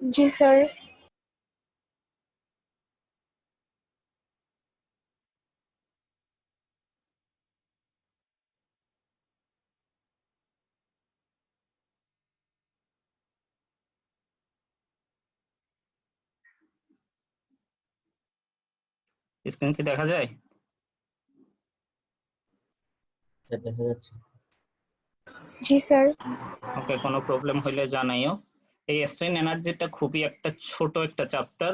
জি sir. Screen কি দেখা যায়? দেখা যাচ্ছে। জি স্যার। ওকে, কোনো প্রবলেম হলে জানাইও। এই স্ট্রেন এনার্জিটা খুবই একটা ছোট একটা চ্যাপ্টার,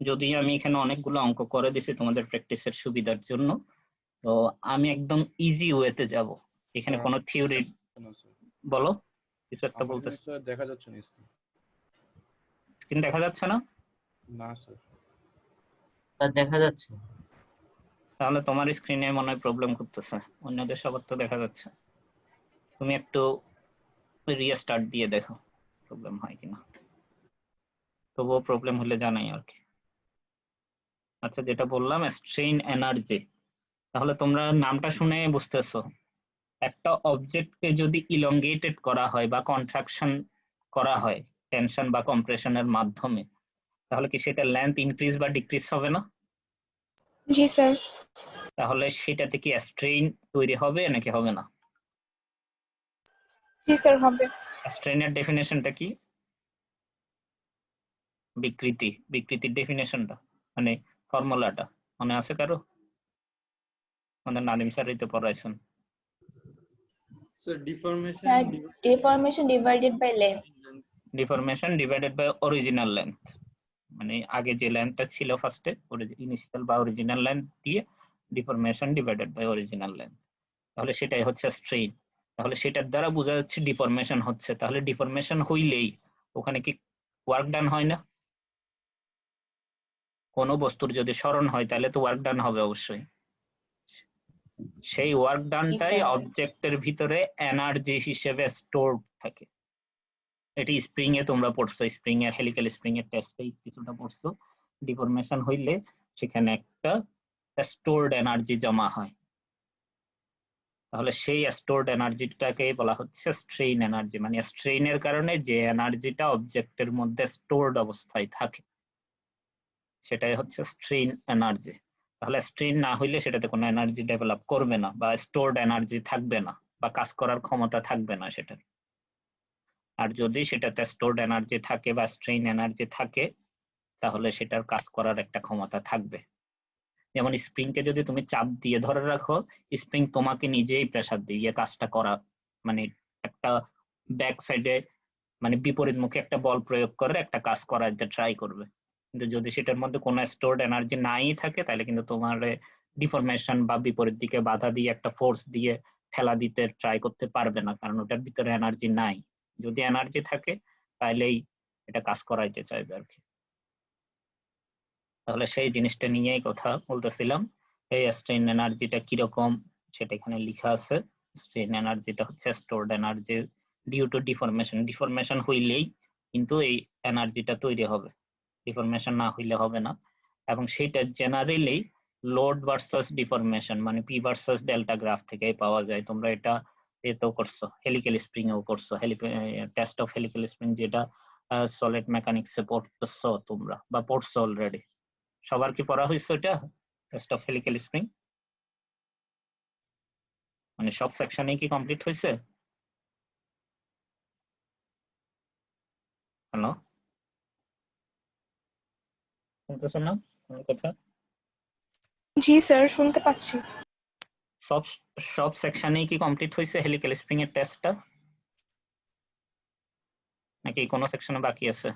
যদি আমি এখানে অনেকগুলো অঙ্ক করে দিছি তোমাদের প্র্যাকটিসের সুবিধার জন্য। তো আমি একদম ইজি ওয়েতে যাব, এখানে কোনো থিওরি। বলো, কিছু একটা বলতেছ। স্যার দেখা যাচ্ছে না স্ক্রিন দেখা যাচ্ছে না? না স্যার। তা দেখা যাচ্ছে। তাহলে তোমার স্ক্রিনে মনে হয় প্রবলেম করতেছে, অন্যদের সবার তো দেখা যাচ্ছে। তুমি একটু রিস্টার্ট দিয়ে দেখো প্রবলেম হয় কিনা, তবুও প্রবলেম হলে জানাই আর কি। আচ্ছা, যেটা বললাম স্ট্রেইন এনার্জি, তাহলে তোমরা নামটা শুনে বুঝতেছো একটা অবজেক্টকে যদি ইলংগেটেড করা হয় বা কন্ট্রাকশন করা হয় টেনশন বা কম্প্রেশনের মাধ্যমে, তাহলে কি সেটা লেন্থ ইনক্রিজ বা ডিক্রিজ হবে না? জি স্যার। তাহলে সেটাতে কি স্ট্রেইন তৈরি হবে নাকি হবে না? জি স্যার হবে। স্ট্রেইনের ডেফিনেশনটা কি? বিকৃতির ডেফিনেশনটা মানে ফর্মুলাটা মনে আছে কারো? আমাদের নাদিম স্যারই তো পড়াইছেন। So deformation Sir, deformation divided by length. Deformation divided by original length, মানে আগে যে লেন্থটা ছিল ফার্স্টে ইনিশিয়াল বা অরিজিনাল লেন্থ দিয়ে deformation divided by original length, তাহলে সেটাই হচ্ছে স্ট্রেইন। তাহলে সেটার দ্বারা বোঝা যাচ্ছে ডিফরমেশন হচ্ছে, তাহলে ডিফরমেশন হইলেই ওখানে কি ওয়ার্ক ডান হয় না? কোনো বস্তুর যদি সরণ হয় তাহলে তো ওয়ার্ক ডান হবে অবশ্যই। সেই ওয়ার্ক ডানটাই sir. অবজেক্টের ভিতরে এনার্জি হিসেবে স্টোরড থাকে। এটি স্প্রিং এ তোমরা পড়ছো, স্প্রিং এর হেলিক্যাল স্প্রিং এর টেস্টে কিছুটা পড়ছো। ডিফরমেশন হইলে সেখানে একটা স্টোরড এনার্জি জমা হয়, তাহলে সেই স্টোরড এনার্জিটাকে বলা হচ্ছে স্ট্রেইন এনার্জি, মানে স্ট্রেইনের কারণে যে এনার্জিটা অবজেক্টের মধ্যে স্টোরড অবস্থায় থাকে সেটাই হচ্ছে স্ট্রেইন এনার্জি। তাহলে স্ট্রেইন না হইলে সেটাতে কোনো এনার্জি ডেভেলপ করবে না বা স্টোরড এনার্জি থাকবে না বা কাজ করার ক্ষমতা থাকবে না সেটার। আর যদি সেটাতে স্টোরড এনার্জি থাকে বা স্ট্রেইন এনার্জি থাকে তাহলে সেটার কাজ করার একটা ক্ষমতা থাকবে। যেমন স্প্রিংকে যদি তুমি চাপ দিয়ে ধরে রাখো, স্প্রিং তোমাকে নিজেই প্রেসার দিয়ে কাজটা করা, মানে একটা ব্যাক সাইডে মানে বিপরীত মুখে একটা বল প্রয়োগ করে একটা কাজ করাতে ট্রাই করবে। কিন্তু যদি সেটার মধ্যে কোনো স্টোরড এনার্জি নাই থাকে তাহলে কিন্তু তোমার ডিফরমেশন বা বিপরীত দিকে বাধা দিয়ে একটা ফোর্স দিয়ে ঠেলা দিতে ট্রাই করতে পারবে না, কারণ ওটার ভিতরে এনার্জি নাই। যদি এনার্জি থাকে তাহলেই এটা কাজ করাইতে চাইবে আর কি। তাহলে সেই জিনিসটা নিয়েই কথা বলতেছিলাম। এই স্ট্রেন এনার্জিটা কিরকম সেটা এখানে লেখা আছে। স্ট্রেন এনার্জিটা হচ্ছে stored energy due to deformation. Deformation হইলেই কিন্তু এই এনার্জিটা তৈরি হবে, ডিফরমেশন না হইলে হবে না। এবং সেটা জেনারেলি লোড ভার্সাস ডিফরমেশন মানে পি ভার্সাস ডেল্টা গ্রাফ থেকে পাওয়া যায়। তোমরা এটা এতেও করছো, হেলিক্যাল স্প্রিং এও করছো, টেস্ট অফ হেলিক্যাল স্প্রিং, যেটা সলিড মেকানিক্সে পড়তেছো তোমরা বা পড়ছো অলরেডি। সবার কি পড়া হয়েছে এটা টেস্ট অফ হেলিক্যাল স্প্রিং? মানে সব সেকশনে কি কমপ্লিট হয়েছে? হ্যালো, শুনতেছো না আমার কথা? জি স্যার, শুনতে পাচ্ছি। সব সব সেকশনেই কি কমপ্লিট হয়েছে হেলিক্যাল স্প্রিং এর টেস্টটা, নাকি কোনো সেকশনে বাকি আছে?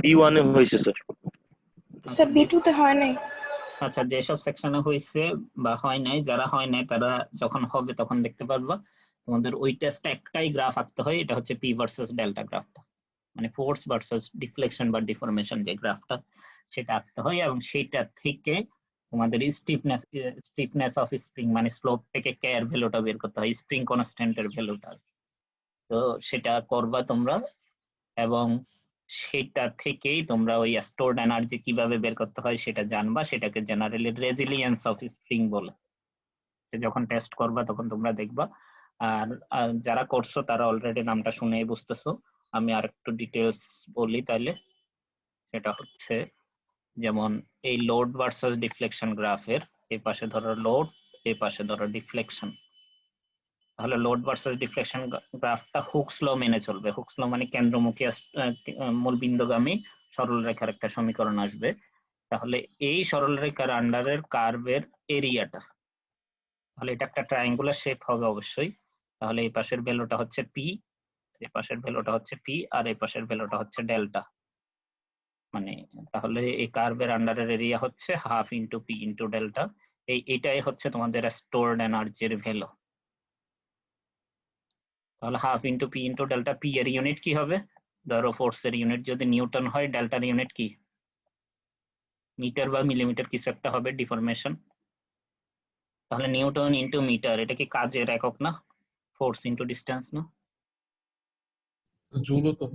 B1 এ হয়েছে স্যার। স্যার B2 তে হয় নাই। আচ্ছা, যেসব সেকশনে হয়েছে বা হয় নাই, যারা হয় নাই তারা যখন হবে তখন দেখতে পারবা। তোমাদের ওই টেস্টে একটাই গ্রাফ আঁকতে হয়, এটা হচ্ছে পি ভার্সেস ডেল্টা গ্রাফটা, মানে ফোর্স ভার্সেস ডিফ্লেকশন বা ডিফরমেশন যে গ্রাফটা সেটা আঁকতে হয়। এবং সেইটা থেকে তোমাদের স্টিফনেস অফ স্প্রিং মানে স্লোপ থেকে কে এর ভ্যালুটা বের করতে হয়, স্প্রিং কনস্ট্যান্টের ভ্যালুটা। তো সেটা করবা তোমরা, এবং সেটা থেকেই তোমরা ওই স্টোরড এনার্জি কিভাবে বের করতে হয় সেটা জানবা। সেটাকে জেনারেলি রেজিলিয়েন্স অফ স্প্রিং বলে। যখন টেস্ট করবা তখন তোমরা দেখবা আর যারা করছো তারা অলরেডি নামটা শুনেই বুঝতেছো। আমি আর একটু ডিটেলস বলি তাইলে। সেটা হচ্ছে যেমন এই লোড ভার্সাস ডিফ্লেকশন গ্রাফের এই পাশে ধরো লোড, এই পাশে ধরো ডিফ্লেকশন। তাহলে লোড ভার্সাস ডিফ্লেকশন গ্রাফটা হুকস ল মেনে চলবে। হুকস ল মানে কেন্দ্রমুখী মূলবিন্দুগামী সরলরেখার একটা সমীকরণ আসবে। তাহলে এই সরলরেখার আন্ডারের কার্ভের এরিয়াটা, তাহলে এটা একটা ট্রায়াঙ্গুলার শেপ হবে অবশ্যই। তাহলে এই পাশের ভ্যালুটা হচ্ছে পি, এই পাশের ভ্যালুটা হচ্ছে পি, আর এই পাশের ভ্যালুটা হচ্ছে ডেল্টা। মানে তাহলে এই কার্ভের আন্ডারের এরিয়া হচ্ছে half into P into delta. এইটাই হচ্ছে তোমাদের স্টোরড এনার্জির ভ্যালু। তাহলে half into P into delta. P এর ইউনিট কি হবে? ধরো ফোর্সের ইউনিট যদি নিউটন হয়, ডেল্টার ইউনিট কি? মিটার বা মিলিমিটার কিছু একটা হবে, ডিফরমেশন। তাহলে নিউটন ইন্টু মিটার, এটা কি কাজের একক না? ফোর্স ইন্টু ডিস্টেন্স না? জুলও তো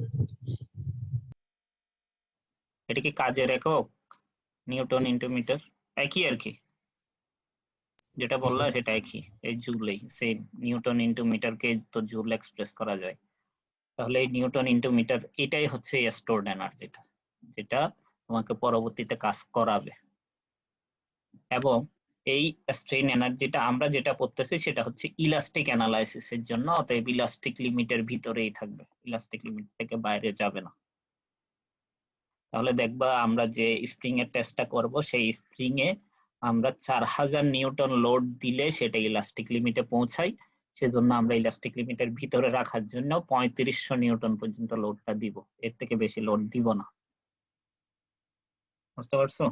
এটা কি কাজের একক? নিউটন ইন্টু মিটার একই আর কি, যেটা বললা সেটা একই, এই জুলেই সেম। নিউটন ইন্টু মিটারকে তো জুল এক্সপ্রেস করা যায়। তাহলে এই নিউটন ইন্টু মিটার এটাই হচ্ছে স্টোরড এনার্জিটা, যেটা তোমাকে পরবর্তীতে কাজ করাবে। এবং এই স্ট্রেন এনার্জিটা আমরা যেটা পড়তেছি সেটা হচ্ছে ইলাস্টিক অ্যানালাইসিসের জন্য, অতএব ইলাস্টিক লিমিটের ভিতরেই থাকবে, ইলাস্টিক লিমিট থেকে বাইরে যাবে না। তাহলে দেখবা আমরা যে স্প্রিং এর টেস্টটা করব, সেই স্প্রিং এ আমরা 4000 নিউটন লোড দিলে সেটা ইলাস্টিক লিমিটে পৌঁছায়। সেজন্য আমরা ইলাস্টিক লিমিটের ভিতরে রাখার জন্য 3500 নিউটন পর্যন্ত লোডটা দিব, এর থেকে বেশি লোড দিব না। বুঝতে পারছো?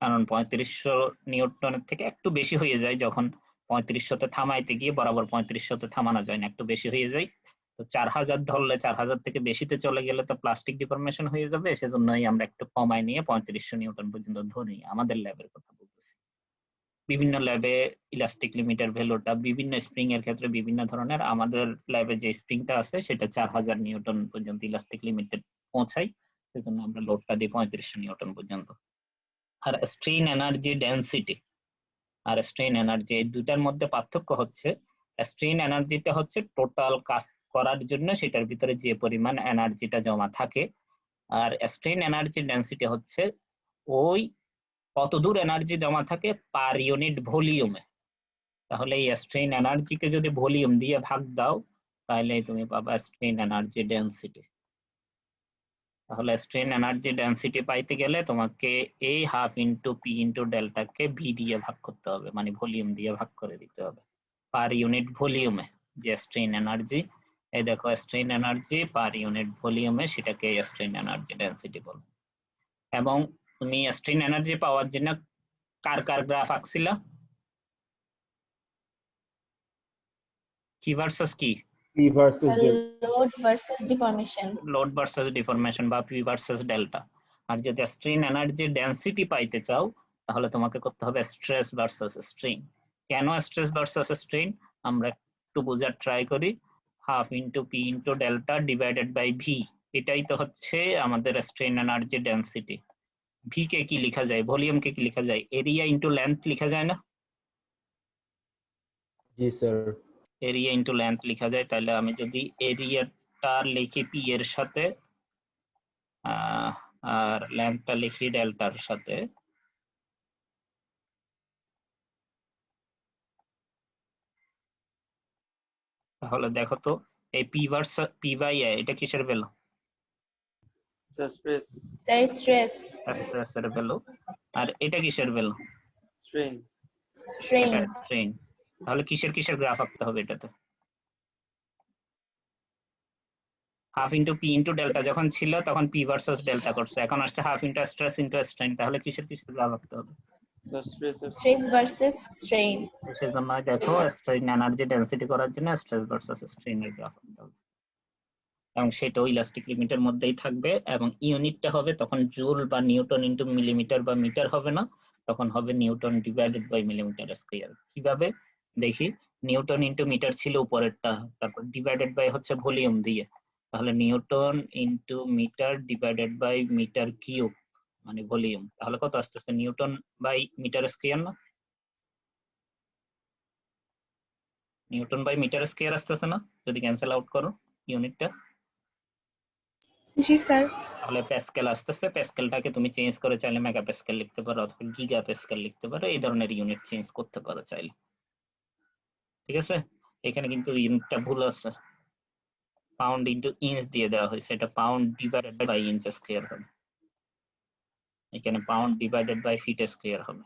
কারণ 3500 নিউটনের থেকে একটু বেশি হয়ে যায় যখন 3500তে থামাইতে গিয়ে বরাবর 3500তে থামানো যায় না, একটু বেশি হয়ে যায়। তো 4000 ধরলে 4000 থেকে বেশিতে চলে গেলে তো প্লাস্টিক ডিফরমেশন হয়ে যাবে, সেজন্যই আমরা একটু কমায় নিয়ে 3500 নিউটন পর্যন্ত ধরি। আমাদের ল্যাবের কথা বলতেছি। বিভিন্ন ল্যাবে ইলাস্টিক লিমিটের ভ্যালুটা বিভিন্ন স্প্রিং এর ক্ষেত্রে বিভিন্ন ধরনের। আমাদের ল্যাবে যে স্প্রিংটা আছে সেটা 4000 নিউটন পর্যন্ত ইলাস্টিক লিমিটে পৌঁছায়, সেজন্য আমরা লোডটা দিই 3500 নিউটন পর্যন্ত। আর স্ট্রেন এনার্জি ডেনসিটি আর স্ট্রেন এনার্জি, এই দুটার মধ্যে পার্থক্য হচ্ছে স্ট্রেন এনার্জিটা হচ্ছে টোটাল কাজ করার জন্য সেটার ভিতরে যে পরিমাণ এনার্জিটা জমা থাকে, আর স্ট্রেন এনার্জি ডেনসিটি হচ্ছে ওই কতদূর এনার্জি জমা থাকে পার ইউনিট ভলিউমে। তাহলে এই স্ট্রেন এনার্জিকে যদি ভলিউম দিয়ে ভাগ দাও তাহলে তুমি পাবা স্ট্রেন এনার্জি ডেনসিটি। তাহলে স্ট্রেন এনার্জি ডেনসিটি পাইতে গেলে তোমাকে এই হাফ ইন্টু পি ইন্টু ডেল্টাকে ভি দিয়ে ভাগ করতে হবে, মানে ভলিউম দিয়ে ভাগ করে দিতে হবে পার ইউনিট ভলিউমে যে স্ট্রেন এনার্জি। এই দেখো স্ট্রেন এনার্জি পার ইউনিট ভলিউমে, সেটাকে স্ট্রেন এনার্জি ডেনসিটি বলে। এবং তুমি স্ট্রেন এনার্জি পাওয়ার জন্য কার কার গ্রাফ আঁকছিলা? কি ভার্সাস কি? P versus Sir, load versus deformation. Load versus deformation বা পি ভার্সাস ডেল্টা। আর যদি স্ট্রেন এনার্জি ডেনসিটি পাইতে চাও তাহলে তোমাকে করতে হবে স্ট্রেস ভার্সাস স্ট্রেন। কেন স্ট্রেস ভার্সাস স্ট্রেন আমরা একটু বোঝার ট্রাই করি। Half into P into delta divided by V, এটাই তো হচ্ছে আমাদের স্ট্রেন এনার্জি ডেনসিটি। ভি কে কি লেখা যায়, ভলিউম কে কি লেখা যায়? এরিয়া ইন্টু লেন্থ লেখা যায় না? G sir. Area into length লেখা যায়। তাহলে আমি যদি এরিয়াটা লিখি পি এর সাথে আর লেন্থটা লিখি ডেল্টার সাথে, তাহলে দেখো তো এই পি ভার্সাস পি বাই এ এটা কিসের ভ্যালু? স্ট্রেস Sir, stress, স্ট্রেসের ভ্যালু। আর এটা কিসের ভ্যালু? স্ট্রেন strain, এটা স্ট্রেন। তাহলে কিসের কিসের গ্রাফ আঁকতে হবে এটাতে? Half into P into delta যখন ছিল তখন পি ভার্সাস ডেল্টা করছে, এখন আসছে half into stress into strain. তাহলে কিসের কিসের গ্রাফ আঁকতে হবে? stress versus strain. সেজন্য দেখো স্ট্রেন এনার্জি ডেনসিটি করার জন্য স্ট্রেস ভার্সাস স্ট্রেনের গ্রাফ আঁকতে হবে, এবং সেটাও ইলাস্টিক লিমিটের মধ্যেই থাকবে। এবং ইউনিটটা হবে তখন জুল বা নিউটন ইন্টু মিলিমিটার বা মিটার হবে না, তখন হবে newton divided by millimetre square. কিভাবে দেখি? নিউটন ইন্টু মিটার ছিল উপরেরটা, তারপর ডিভাইডেড বাই হচ্ছে ভলিউম দিয়ে, তাহলে newton into metre divided by metre cube মানে ভলিউম। তাহলে কত আসতেছে? নিউটন বাই মিটার স্কয়ার না? নিউটন বাই মিটার স্কয়ার আসতেছে না যদি ক্যান্সেল আউট করো ইউনিটটা, জি স্যার। তাহলে প্যাসকেল আসতেছে। প্যাসকেলটাকে তুমি চেঞ্জ করে চাইলে মেগা প্যাসকেল লিখতে পারো অথবা গিগা প্যাসকেল লিখতে পারো, এই ধরনের ইউনিট চেঞ্জ করতে পারো চাইলে। ঠিক আছে, এখানে কিন্তু ইউনিটটা ভুল আছে, পাউন্ড ইনটু ইঞ্চ দিয়ে দেওয়া হয়েছে, এটা pound divided by inch square হবে, এখানে pound divided by feet square হবে,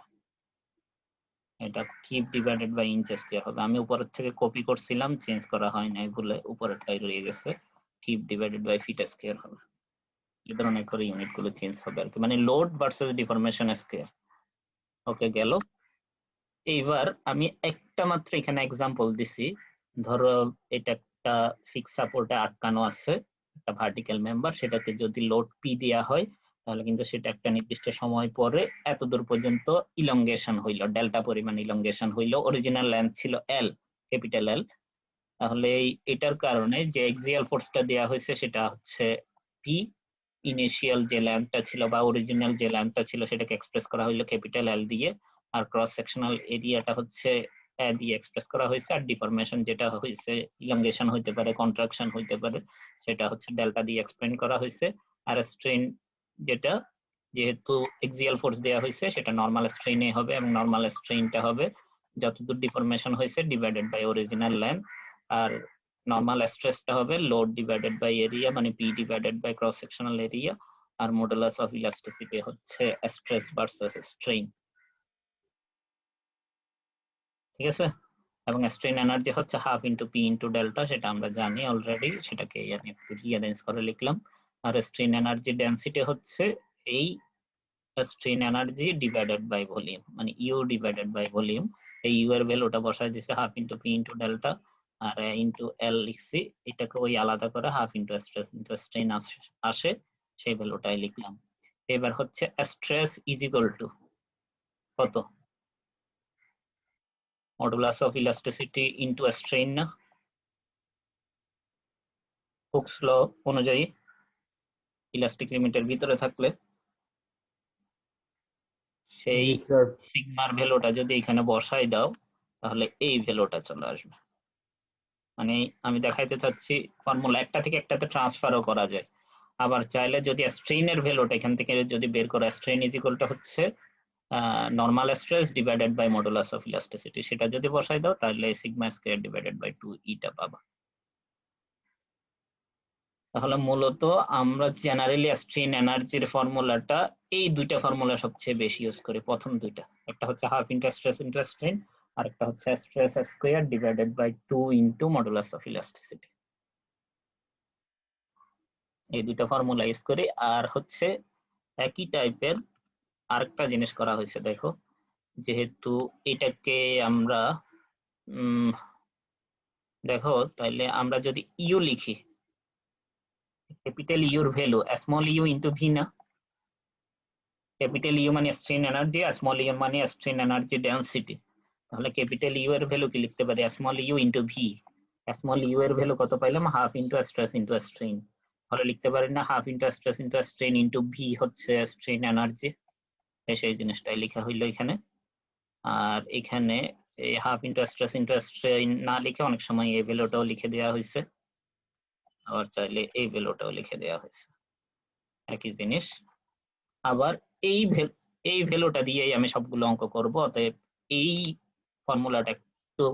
এটা cube divided by inch square হবে। আমি উপরের থেকে কপি করছিলাম, চেঞ্জ করা হয় নাই ভুলে, উপরেরটাই রয়ে গেছে, cube divided by feet square হবে। এই ধরনের করে ইউনিট গুলো চেঞ্জ হবে আর কি, মানে লোড ভার্সেস ডিফরমেশন স্কয়ার। ওকে গেল। এইবার আমি একটা মাত্র এখানে এক্সাম্পল দিছি, ধরো এটা একটা ফিক্স সাপোর্টে আটকানো আছে একটা ভার্টিক্যাল মেম্বার, সেটাকে যদি লোড পি দেওয়া হয় তাহলে কিন্তু সেটা একটা নির্দিষ্ট সময় পরে এতদূর পর্যন্ত ইলংগেশন হইলো, ডেল্টা পরিমাণ ইলংগেশন হইলো, অরিজিনাল লেন্থ ছিল এল, ক্যাপিটাল এল। তাহলে এটার কারণে যে এক্সিয়াল ফোর্সটা দেওয়া হয়েছে সেটা হচ্ছে পি, ইনিশিয়াল যে লেন্থটা ছিল বা অরিজিনাল যে লেন্থটা ছিল সেটাকে এক্সপ্রেস করা হইলো ক্যাপিটাল এল দিয়ে, আর ক্রস সেকশনাল এরিয়াটা হচ্ছে এ দিয়ে এক্সপ্রেস করা হয়েছে, আর ডিফরমেশন যেটা হয়েছে ইলংগেশন হইতে পারে, কন্ট্রাকশন হইতে পারে, সেটা হচ্ছে ডেল্টা দিয়ে এক্সপ্লেন করা হয়েছে। আর স্ট্রেন যেটা, যেহেতু এক্সিয়াল ফোর্স দেওয়া হয়েছে সেটা নরমাল স্ট্রেইনে হবে, এবং নরমাল স্ট্রেইনটা হবে যতদূর ডিফরমেশন হয়েছে ডিভাইডেড বাই অরিজিনাল লেন্থ, আর নরমাল স্ট্রেসটা হবে লোড ডিভাইডেড বাই এরিয়া, মানে P divided by cross sectional area, আর মডুলাস অফ ইলাস্টিসিটি হচ্ছে স্ট্রেস ভার্সেস স্ট্রেইন। ঠিক আছে, এবং স্ট্রেন এনার্জি হচ্ছে half into P into delta, সেটা আমরা জানি অলরেডি, সেটাকে আমি একটু রিঅ্যারেঞ্জ করে লিখলাম। আর স্ট্রেন এনার্জি ডেনসিটি হচ্ছে এই strain energy divided by volume, মানে ইউ ডিভাইডেড বাই ভলিউম। এই ইউ এর ভ্যালুটা বসাই দিছে half into P into delta, আর ইনটু এল লিখছি, এটাকে ওই আলাদা করে half into stress into strain আসে, সেই ভ্যালুটাই লিখলাম। এবার হচ্ছে স্ট্রেস ইজ ইকুয়াল টু কত, modulus of elasticity into strain না, হুকস ল অনুযায়ী ইলাস্টিক লিমিটের ভিতরে থাকলে সেই জি স্যার। সিগমার ভ্যালুটা যদি এখানে বসাই দাও তাহলে এই ভ্যালুটা চলে আসবে। মানে আমি দেখাইতে চাচ্ছি ফর্মুলা একটা থেকে একটাতে ট্রান্সফারও করা যায়, আবার চাইলে যদি স্ট্রেইনের ভ্যালুটা এখান থেকে যদি বের করা, স্ট্রেইন ইজ ইকুয়ালটা হচ্ছে normal stress divided by modulus of elasticity, সেটা যদি বসাই দাও তাহলে সিগমা স্কয়ার ডিভাইডেড বাই 2 ইটা পাবা। তাহলে মূলত আমরা জেনারেলি স্ট্রেন এনার্জির ফর্মুলাটা এই দুইটা ফর্মুলা সবচেয়ে বেশি ইউজ করি, প্রথম দুইটা, একটা হচ্ছে half into stress into strain, আর একটা হচ্ছে stress square divided by 2 into modulus of elasticity. এই দুইটা ফর্মুলা ইউজ করি। আর হচ্ছে একই টাইপের আরেকটা জিনিস করা হয়েছে, দেখো, যেহেতু এটাকে আমরা দেখো, তাইলে আমরা যদি ইউ লিখি, ক্যাপিটাল ইউর value small U into V না, ক্যাপিটাল ইউ মানে স্ট্রেন এনার্জি আর স্মল ইউ মানে স্ট্রেন এনার্জি ডেনসিটি, তাহলে ক্যাপিটাল ইউ এর ভ্যালু কি লিখতে পারি, small U into V. Small U এর ভ্যালু কত পাইলাম, half into stress into strain, তাহলে লিখতে পারি না half into stress into strain into V হচ্ছে স্ট্রেন এনার্জি, সেই জিনিসটাই লেখা হইলো এখানে। আর এখানে এই half into stress into strain না লিখে অনেক সময় এই ভ্যালুটাও লিখে দেওয়া হয়েছে, আবার চাইলে এই ভ্যালুটাও লিখে দেওয়া হয়েছে, একই জিনিস। আবার এই ভ্যালুটা দিয়েই আমি সবগুলো অঙ্ক করব, অতএব এই ফর্মুলাটা একটু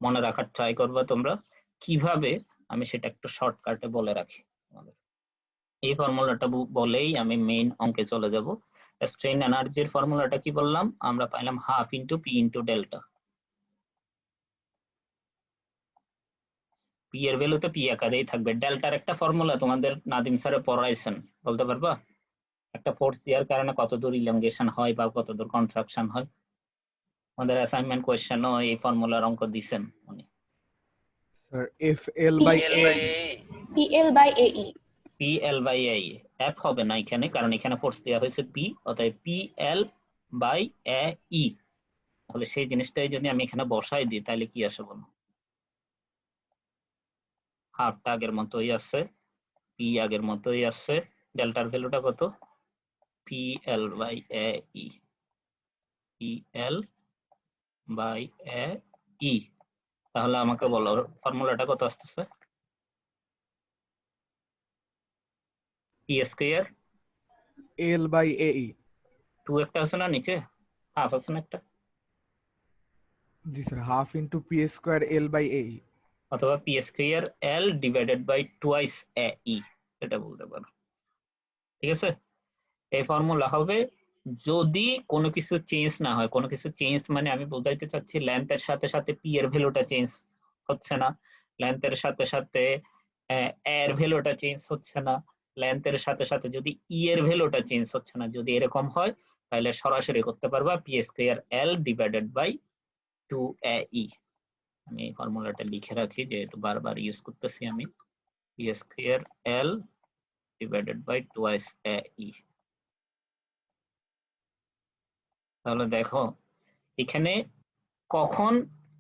মনে রাখার ট্রাই করবে তোমরা। কিভাবে আমি সেটা একটু শর্টকাটে বলে রাখি তোমাদের। এই ফর্মুলাটা বলেই আমি মেইন অঙ্কে চলে যাব। স্ট্রেন এনার্জির ফর্মুলাটা কি বললাম, আমরা পাইলাম half into P into delta. P এর ভ্যালু তো পি আকারেই থাকবে। ডেল্টার একটা ফর্মুলা তোমাদের নাদিম স্যারে পড়াইছেন, বলতে পারবা? একটা ফোর্স দেওয়ার কারণে কতদূর ইলংগেশন হয় বা কতদূর কন্ট্রাকশন হয়, আমাদের অ্যাসাইনমেন্ট কোশ্চেনও এই ফর্মুলার অঙ্ক দিবেন উনি। Sir F L by A, PL by AE. P L by A, F হবে না এখানে, কারণ এখানে ফোর্স দেওয়া হয়েছে পি, অতএব P L by A E. তাহলে সেই জিনিসটাই যদি আমি এখানে বসাই দিই তাহলে কি আসে বলো, হাফটা আগের মতোই আছে, পি আগের মতোই আছে, ডেল্টার ভ্যালুটা কত, P L by A E, P L by A E. তাহলে আমাকে বলো ফর্মুলাটা কত আসতেছে? P square L by AE. 2 একটা আছে না নিচে, হাফ আছে না একটা, জি sir, half into P square L by AE. অথবা P square L divided by twice A E, এটা বলতে পারো। ঠিক আছে, এই ফর্মুলা হবে যদি কোনো কিছু চেঞ্জ না হয়। কোনো কিছু চেঞ্জ মানে আমি বোঝাইতে চাচ্ছি লেন্থের সাথে সাথে পি এর ভ্যালুটা চেঞ্জ হচ্ছে না, লেন্থের সাথে সাথে এর ভ্যালুটা চেঞ্জ হচ্ছে না, লেন্থের সাথে সাথে যদি ই এর ভ্যালুটা চেঞ্জ হচ্ছে না, যদি এরকম হয় তাহলে সরাসরি করতে পারবা P square L divided by 2 E. আমি এই ফর্মুলাটা লিখে রাখি যেহেতু বারবার ইউজ করতেছি আমি, P square L divided by twice E. তাহলে দেখো এখানে কখন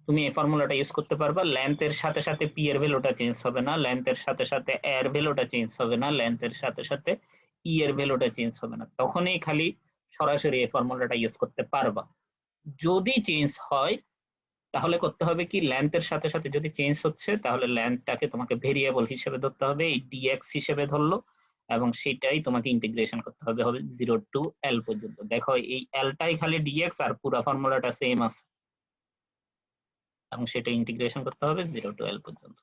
তুমি এই ফর্মুলাটা ইউজ করতে পারবা, লেন্থের সাথে সাথে পি এর ভ্যালুটা চেঞ্জ হবে না, লেন্থের সাথে সাথে এর ভ্যালুটা চেঞ্জ হবে না, লেন্থের সাথে সাথে ই এর ভ্যালুটা চেঞ্জ হবে না, তখনই খালি সরাসরি এই ফর্মুলাটা ইউজ করতে পারবা। যদি চেঞ্জ হয় তাহলে করতে হবে কি, লেন্থের সাথে সাথে যদি চেঞ্জ হচ্ছে তাহলে লেন্থটাকে তোমাকে ভেরিয়েবল হিসেবে ধরতে হবে, এই ডিএক্স হিসেবে ধরলো, এবং সেটাই তোমাকে ইন্টিগ্রেশন করতে হবে 0 টু এল পর্যন্ত। দেখো এই এলটাই খালি ডিএক্স আর পুরো ফর্মুলাটা সেম আছে, এবং সেটা ইন্টিগ্রেশন করতে হবে 0 টু এল পর্যন্ত।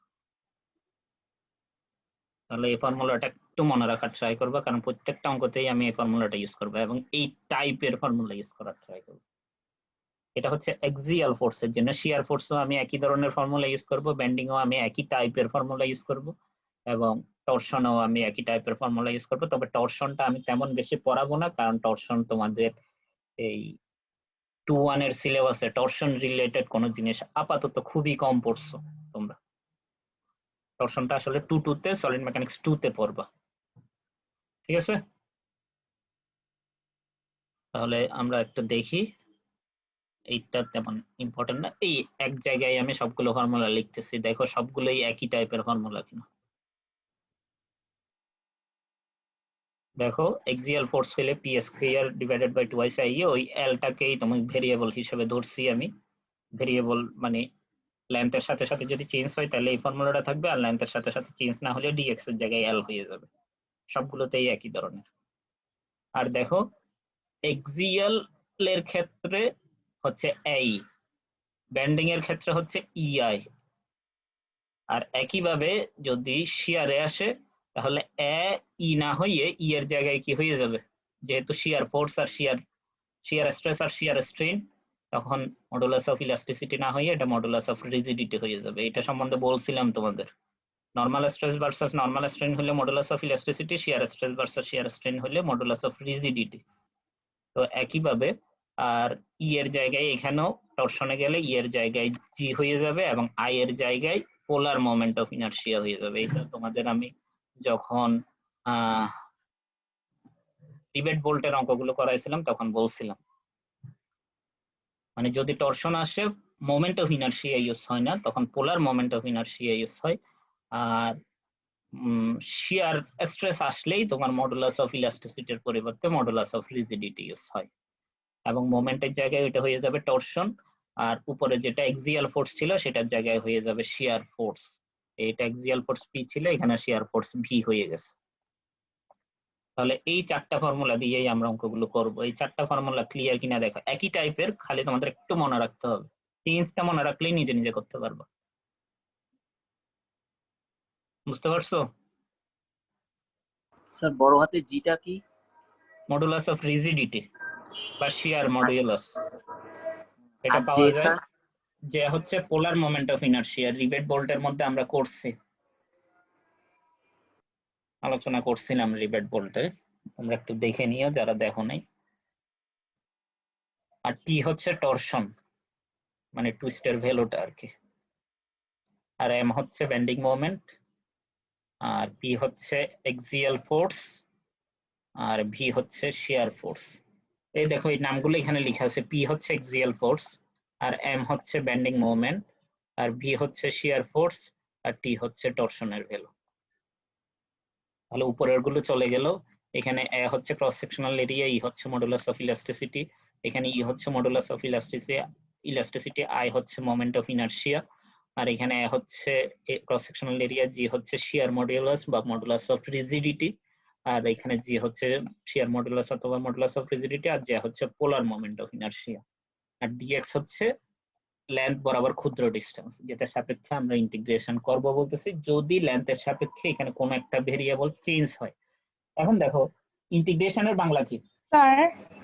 তাহলে এই ফর্মুলাটা একটু মনে রাখার ট্রাই করবা, কারণ প্রত্যেকটা অঙ্কতেই আমি এই ফর্মুলাটা ইউজ করবো এবং এই টাইপের ফর্মুলা ইউজ করার ট্রাই করবো। এটা হচ্ছে এক্সিয়াল ফোর্সের জন্য, শিয়ার ফোর্সও আমি একই ধরনের ফর্মুলা ইউজ করব, বেন্ডিংও আমি একই টাইপের ফর্মুলা ইউজ করব, এবং টরশনও আমি একই টাইপের ফর্মুলা ইউজ করব। তবে টরশনটা আমি তেমন বেশি পড়াবো না, কারণ টরশন তোমাদের এই 2-1 এর সিলেবাসে টরশন রিলেটেড কোনো জিনিস আপাতত খুবই কম পড়ছো তোমরা। টরশনটা আসলে 2-2 তে, সলিড মেকানিক্স 2 তে পড়বা। ঠিক আছে, তাহলে আমরা একটা দেখি, এইটা তেমন ইম্পর্টেন্ট না, এই এক জায়গায় আমি সবগুলো ফর্মুলা লিখতেছি, দেখো সবগুলোই একই টাইপের ফর্মুলা কিনা। দেখো এক্সিয়াল ফোর্স হলে P square divided by twice I, ওই এলটাকেই তোমাকে ভেরিয়েবল হিসেবে ধরছি আমি। ভেরিয়েবল মানে লেন্থের সাথে সাথে যদি চেঞ্জ হয় তাহলে এই ফর্মুলাটা থাকবে, আর লেন্থের সাথে সাথে চেঞ্জ না হলে ডিএক্স এর জায়গায় এল হয়ে যাবে। সবগুলোতেই একই ধরনের। আর দেখো এক্সিয়াল এর ক্ষেত্রে হচ্ছে এই, বেন্ডিং এর ক্ষেত্রে হচ্ছে ইআই। আর একইভাবে যদি শিয়ারে আসে তাহলে এ ই না হয়ে ই এর জায়গায় কি হয়ে যাবে, যেহেতু শিয়ার ফোর্স আর শিয়ার স্ট্রেস আর শিয়ার স্ট্রেন, তখন মডুলাস অফ ইলাস্টিসিটি না হয়ে এটা মডুলাস অফ রিজিডিটি হয়ে যাবে। এটা সম্বন্ধে বলছিলাম তোমাদের, normal stress versus normal strain হলে modulus of elasticity, shear stress versus shear strain হলে মডুলাস অফ রিজিডিটি। তো একইভাবে আর ই এর জায়গায় এখানেও টরশনে গেলে ই এর জায়গায় জি হয়ে যাবে এবং আই এর জায়গায় পোলার মোমেন্ট অফ ইনারশিয়া হয়ে যাবে। এটা তোমাদের আমি যখন রিবেট বোল্টের অঙ্কগুলো করাইছিলাম তখন বলছিলাম, মানে যদি টরশন আসে মোমেন্ট অফ ইনারশিয়া ইউজ হয় না, তখন পোলার মোমেন্ট অফ ইনারশিয়া ইউজ হয়। আর শিয়ার স্ট্রেস আসলেই তোমার মডুলাস অফ ইলাস্টিসিটির পরিবর্তে মডুলাস অফ রিজিডিটি ইউজ হয়, এবং মোমেন্টের জায়গায় এটা হয়ে যাবে টরশন, আর উপরে যেটা এক্সিয়াল ফোর্স ছিল সেটার জায়গায় হয়ে যাবে শিয়ার ফোর্স। এটা এক্সিয়াল ফোর্স পি ছিল, এখানে শিয়ার ফোর্স ভি হয়ে গেছে। তাহলে এই 4টা ফর্মুলা দিয়েই আমরা অঙ্কগুলো করব। এই 4টা ফর্মুলা ক্লিয়ার কিনা দেখো, একই টাইপের, খালি তোমাদের একটু মনে রাখতে হবে, চেঞ্জটা মনে রাখলেই নিজে নিজে করতে পারবা। বুঝতে পারছো? স্যার বড় হাতে জিটা কি? মডুলাস অফ রিজিডিটি বা শিয়ার মডুলাস, এটা আর পাওয়া জে যায় স্যার? যে হচ্ছে polar moment of inertia. Rivet বোল্টের মধ্যে আমরা করছি, আলোচনা করছিলাম রিবেট বোল্টে, তোমরা একটু দেখে নিও যারা দেখো নাই। আর টি হচ্ছে টরশন, মানে টুইস্টের ভ্যালুটা আর কি। আর এম হচ্ছে বেন্ডিং মোমেন্ট, আর পি হচ্ছে এক্সিয়াল ফোর্স, আর ভি হচ্ছে শিয়ার ফোর্স। এই দেখো এই নামগুলো এখানে লেখা আছে, পি হচ্ছে এক্সিয়াল ফোর্স, আর এম হচ্ছে বেন্ডিং মোমেন্ট, আর ভি হচ্ছে শিয়ার ফোর্স, আর টি হচ্ছে টরশনের ভ্যালু। তাহলে উপরের গুলো চলে গেল। এখানে এ হচ্ছে ক্রস সেকশনাল এরিয়া, ই হচ্ছে মডুলাস অফ ইলাস্টিসিটি, এখানে ই হচ্ছে মডুলাস অফ ইলাস্টিসিটি, আই হচ্ছে মোমেন্ট অফ ইনারশিয়া, আর এখানে হচ্ছে ক্রস সেকশনাল এরিয়া, জি হচ্ছে শিয়ার মডুলাস বা মডুলাস অফ রিজিডিটি, আর এখানে জি হচ্ছে শিয়ার মডুলাস অথবা মডুলাস অফ রিজিডিটি, আর জি হচ্ছে পোলার মোমেন্ট অফ ইনারশিয়া, আর ডিএক্স হচ্ছে লেন্থ বরাবর ক্ষুদ্র ডিসটেন্স, যেটা সাপেক্ষে আমরা ইন্টিগ্রেশন করব বলতেছি যদি লেন্থের সাপেক্ষে এখানে কোনো একটা ভেরিয়েবল চেঞ্জ হয়। এখন দেখো ইন্টিগ্রেশনের বাংলা কি?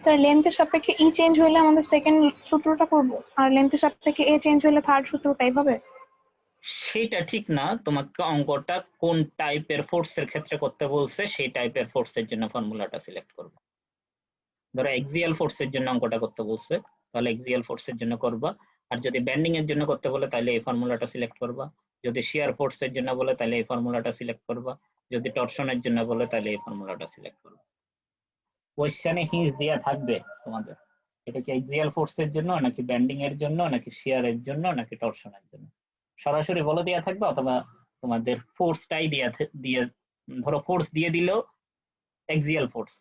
স্যার লেন্থের সাপেক্ষে ই চেঞ্জ হলে আমাদের সেকেন্ড সূত্রটা করব, আর লেন্থের সাপেক্ষে এ চেঞ্জ হলে থার্ড সূত্রটাই হবে। সেটা ঠিক না, তোমাকে অঙ্কটা কোন টাইপের ফোর্সের ক্ষেত্রে করতে বলছে সেই টাইপের ফোর্সের জন্য ফর্মুলাটা সিলেক্ট করবে। ধরো এক্সিয়াল ফোর্সের জন্য অঙ্কটা করতে বলছে, তাহলে এক্সিয়াল ফোর্সের জন্য করবা, আর যদি বেন্ডিং এর জন্য করতে বলে তাহলে এই ফর্মুলাটা সিলেক্ট করবা, যদি শিয়ার ফোর্সের জন্য বলে তাহলে এই ফর্মুলাটা সিলেক্ট করবা, যদি টরশনের জন্য বলে তাহলে এই ফর্মুলাটা সিলেক্ট করবা। কোশ্চেনে হিন্স দেয়া থাকবে তোমাদের, এটা কি এক্সিয়াল ফোর্সের জন্য নাকি বেন্ডিং এর জন্য নাকি শিয়ারের জন্য নাকি টরশনের জন্য, সরাসরি বলে দেয়া থাকবে, অথবা তোমাদের ফোর্সটাই দিয়ে ধরো ফোর্স দিয়ে দিলেও এক্সিয়াল ফোর্স,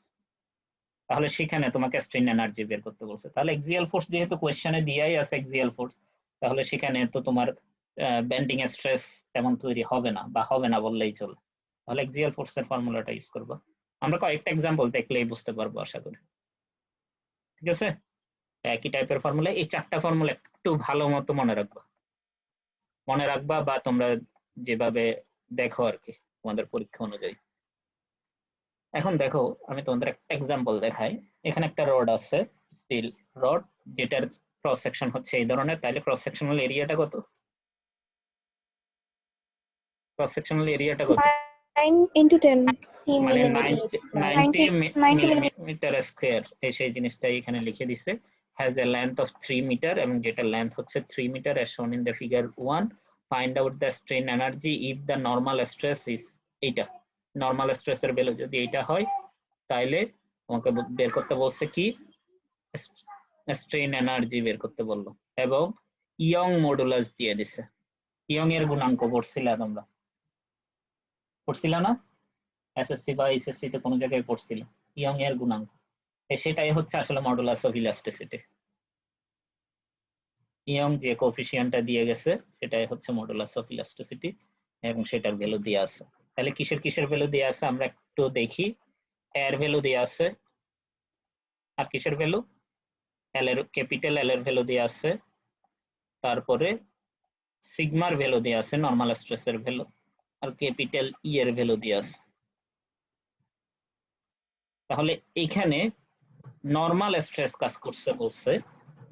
তাহলে সেখানে তোমাকে স্ট্রেন এনার্জি বের করতে বলছে। তাহলে এক্সিয়াল ফোর্স যেহেতু কোশ্চেনে দিয়াই আছে এক্সিয়াল ফোর্স, তাহলে সেখানে তো তোমার বেন্ডিং এর স্ট্রেস তেমন তৈরি হবে না, বা হবে না বললেই চলে। তাহলে এক্সিয়াল ফোর্সের ফর্মুলাটা ইউজ করবো। আমরা কয়েকটা এক্সাম্পল দেখলেই বুঝতে পারবো আশা করি, ঠিক আছে? একই টাইপের ফর্মুলা, এই 4টা ফর্মুলা একটু ভালো মতো মনে রাখবা বা তোমরা যেভাবে দেখো আর কি তোমাদের পরীক্ষা অনুযায়ী। এখন দেখো আমি তোমাদের একটা এক্সাম্পল দেখাই। এখানে একটা রড আছে, স্টিল রড, যেটার ক্রস সেকশন হচ্ছে এই ধরনের, তাহলে ক্রস সেকশনাল এরিয়াটা কত? ক্রস সেকশনাল এরিয়াটা কত? 9 into 10 মানে millimeter square. 90 90 মিলিমিটার স্কয়ার, সেই জিনিসটাই এখানে লিখে দিছে। Has a length of 3 metre, এবং যেটা লেন্থ হচ্ছে 3 metre as shown in the figure 1. Find out the strain energy if the normal stress is এইটা। নরমাল স্ট্রেসের ভ্যালু যদি এইটা হয় তাহলে তোমাকে বের করতে বলছে কি স্ট্রেন এনার্জি বের করতে বললো, এবং ইয়ং মডুলাস দিয়ে দিছে। ইয়ং এর গুণাঙ্ক পড়ছিলা তোমরা? পড়ছিলা না এসএসসি বা এইচএসসি তে কোনো জায়গায় পড়ছিল ইয়ং এর গুণাঙ্ক? সেটাই হচ্ছে আসলে মডুলাস অফ ইলাস্টিসিটি। ইয়ং যে কোএফিসিয়েন্টটা দিয়ে গেছে সেটাই হচ্ছে মডুলাস অফ ইলাস্টিসিটি, এবং সেটার ভ্যালু দিয়ে আছে। তাহলে কিসের ভ্যালু দিয়ে আছে আমরা একটু দেখি। এর ভ্যালু দিয়ে আছে, আর কিসের ভ্যালু? এল এর, ক্যাপিটাল এল এর ভ্যালু দিয়ে আছে, তারপরে সিগমার ভ্যালু দিয়ে আছে, নরমাল স্ট্রেসের ভ্যালু, আর ক্যাপিটাল ই এর ভ্যালু দিয়ে আছে। তাহলে এখানে নরমাল স্ট্রেস কাজ করছে বলছে।